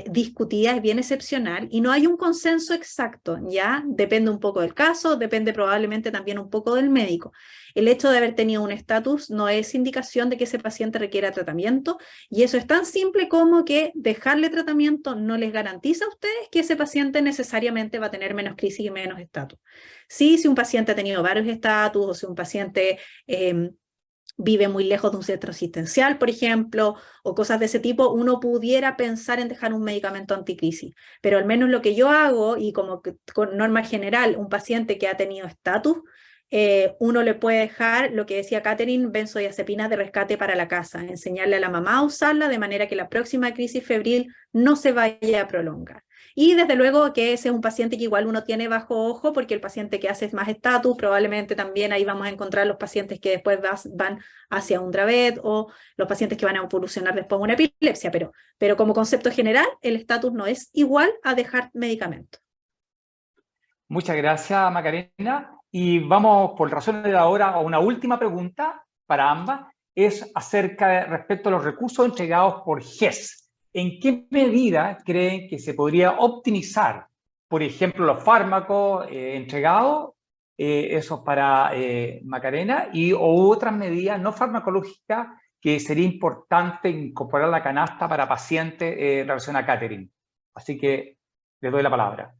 Speaker 3: discutida, es bien excepcional y no hay un consenso exacto, ¿ya? Depende un poco del caso, depende probablemente también un poco del médico. El hecho de haber tenido un estatus no es indicación de que ese paciente requiera tratamiento y eso es tan simple como que dejarle tratamiento no les garantiza a ustedes que ese paciente necesariamente va a tener menos crisis y menos estatus. Sí, si un paciente ha tenido varios estatus o si un paciente vive muy lejos de un centro asistencial, por ejemplo, o cosas de ese tipo, uno pudiera pensar en dejar un medicamento anticrisis. Pero al menos lo que yo hago, y como que, con norma general, un paciente que ha tenido estatus, uno le puede dejar, lo que decía Catherine, benzodiazepinas de rescate para la casa, enseñarle a la mamá a usarla de manera que la próxima crisis febril no se vaya a prolongar. Y desde luego que ese es un paciente que igual uno tiene bajo ojo, porque el paciente que hace más estatus, probablemente también ahí vamos a encontrar los pacientes que después van hacia un Dravet o los pacientes que van a evolucionar después a una epilepsia, pero como concepto general, el estatus no es igual a dejar medicamento.
Speaker 5: Muchas gracias, Macarena. Y vamos, por razones de la hora, a una última pregunta para ambas, es respecto a los recursos entregados por GES. ¿En qué medida creen que se podría optimizar, por ejemplo, los fármacos entregados eso es para Macarena, y o otras medidas no farmacológicas que sería importante incorporar a la canasta para pacientes en relación a Catherine. Así que le doy la palabra.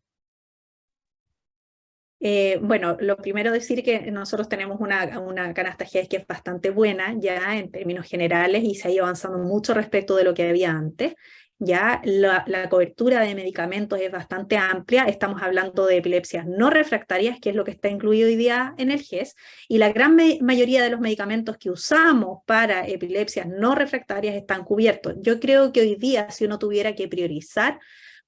Speaker 3: Bueno, lo primero decir que nosotros tenemos una canasta GES que es bastante buena ya en términos generales y se ha ido avanzando mucho respecto de lo que había antes. Ya la cobertura de medicamentos es bastante amplia, estamos hablando de epilepsias no refractarias, que es lo que está incluido hoy día en el GES, y la gran mayoría de los medicamentos que usamos para epilepsias no refractarias están cubiertos. Yo creo que hoy día, si uno tuviera que priorizar,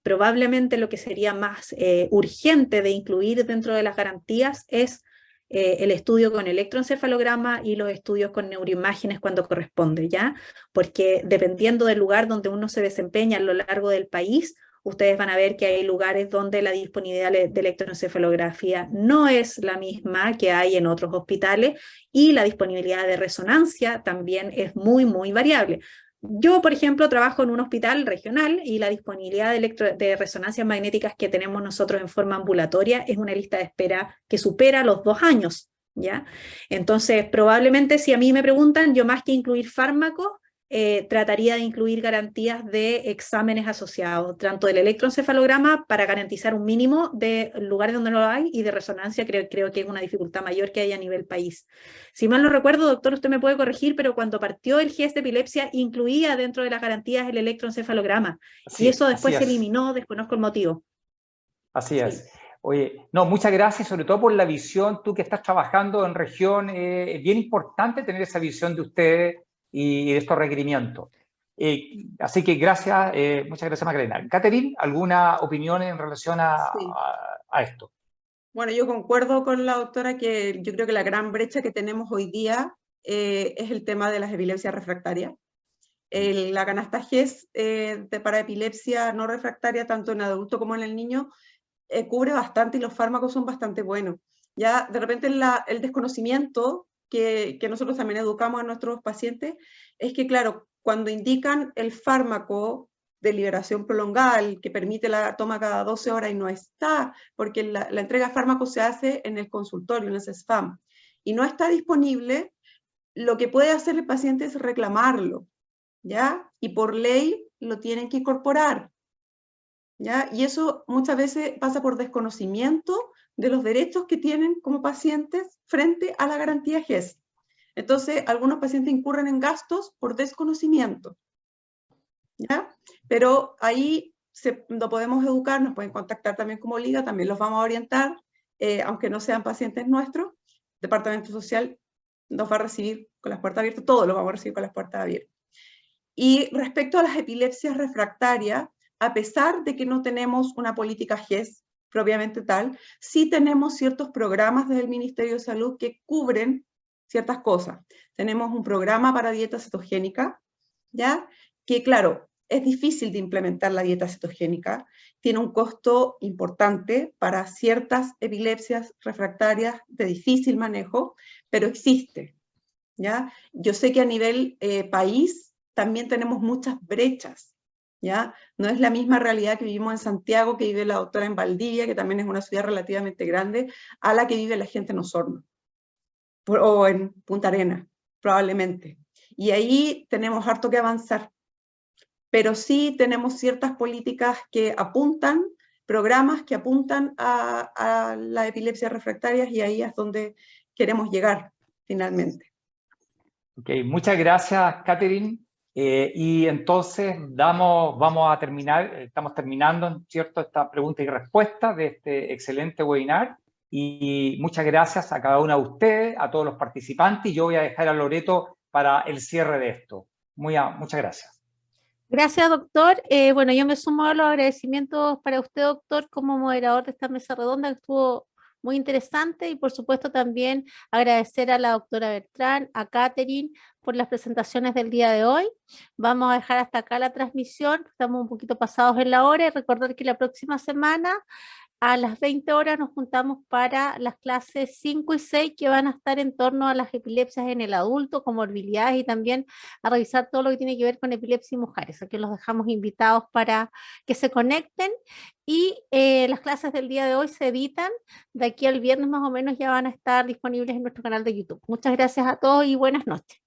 Speaker 3: probablemente lo que sería más urgente de incluir dentro de las garantías es el estudio con electroencefalograma y los estudios con neuroimágenes cuando corresponde, ¿ya? Porque dependiendo del lugar donde uno se desempeña a lo largo del país, ustedes van a ver que hay lugares donde la disponibilidad de electroencefalografía no es la misma que hay en otros hospitales y la disponibilidad de resonancia también es muy, muy variable. Yo, por ejemplo, trabajo en un hospital regional y la disponibilidad de resonancias magnéticas que tenemos nosotros en forma ambulatoria es una lista de espera que supera los 2 años, ¿ya? Entonces, probablemente si a mí me preguntan, yo más que incluir fármacos, trataría de incluir garantías de exámenes asociados, tanto del electroencefalograma para garantizar un mínimo de lugares donde no lo hay y de resonancia creo que es una dificultad mayor que hay a nivel país. Si mal no recuerdo, doctor, usted me puede corregir, pero cuando partió el GES de epilepsia incluía dentro de las garantías el electroencefalograma y eso después se eliminó, desconozco el motivo.
Speaker 5: Así es. Oye, no, muchas gracias, sobre todo por la visión, tú que estás trabajando en región, es bien importante tener esa visión de ustedes y de estos requerimientos. Así que gracias, muchas gracias Macarena. Catherine, ¿alguna opinión en relación a esto?
Speaker 2: Bueno, yo concuerdo con la doctora que yo creo que la gran brecha que tenemos hoy día es el tema de las epilepsias refractarias. La canasta GES para epilepsia no refractaria, tanto en adulto como en el niño, cubre bastante y los fármacos son bastante buenos. Ya de repente el desconocimiento que nosotros también educamos a nuestros pacientes es que, claro, cuando indican el fármaco de liberación prolongada, el que permite la toma cada 12 horas y no está, porque la entrega de fármacos se hace en el consultorio, en el CESFAM, y no está disponible, lo que puede hacer el paciente es reclamarlo, ¿ya? Y por ley lo tienen que incorporar, ¿ya? Y eso muchas veces pasa por desconocimiento de los derechos que tienen como pacientes frente a la garantía GES. Entonces, algunos pacientes incurren en gastos por desconocimiento, ¿ya? Pero ahí lo podemos educar, nos pueden contactar también como liga, también los vamos a orientar, aunque no sean pacientes nuestros. Departamento Social nos va a recibir con las puertas abiertas, todos los vamos a recibir con las puertas abiertas. Y respecto a las epilepsias refractarias, a pesar de que no tenemos una política GES propiamente tal, sí tenemos ciertos programas desde el Ministerio de Salud que cubren ciertas cosas. Tenemos un programa para dieta cetogénica, ¿ya? Que claro, es difícil de implementar la dieta cetogénica, tiene un costo importante para ciertas epilepsias refractarias de difícil manejo, pero existe, ¿ya? Yo sé que a nivel país también tenemos muchas brechas, ¿ya? No es la misma realidad que vivimos en Santiago, que vive la doctora en Valdivia, que también es una ciudad relativamente grande, a la que vive la gente en Osorno, o en Punta Arenas, probablemente. Y ahí tenemos harto que avanzar, pero sí tenemos ciertas políticas que apuntan, programas que apuntan a las epilepsias refractarias y ahí es donde queremos llegar finalmente.
Speaker 5: Ok, muchas gracias, Catherine. Y entonces vamos a terminar, estamos terminando, ¿cierto?, esta pregunta y respuesta de este excelente webinar. Y muchas gracias a cada uno de ustedes, a todos los participantes. Y yo voy a dejar a Loreto para el cierre de esto. Muchas gracias.
Speaker 1: Gracias, doctor. Bueno, yo me sumo a los agradecimientos para usted, doctor, como moderador de esta mesa redonda, que estuvo muy interesante, y por supuesto también agradecer a la doctora Bertrán, a Catherine, por las presentaciones del día de hoy. Vamos a dejar hasta acá la transmisión, estamos un poquito pasados en la hora, y recordar que la próxima semana a las 20 horas nos juntamos para las clases 5 y 6 que van a estar en torno a las epilepsias en el adulto, comorbilidades y también a revisar todo lo que tiene que ver con epilepsia y mujeres. Aquí los dejamos invitados para que se conecten y las clases del día de hoy se editan. De aquí al viernes más o menos ya van a estar disponibles en nuestro canal de YouTube. Muchas gracias a todos y buenas noches.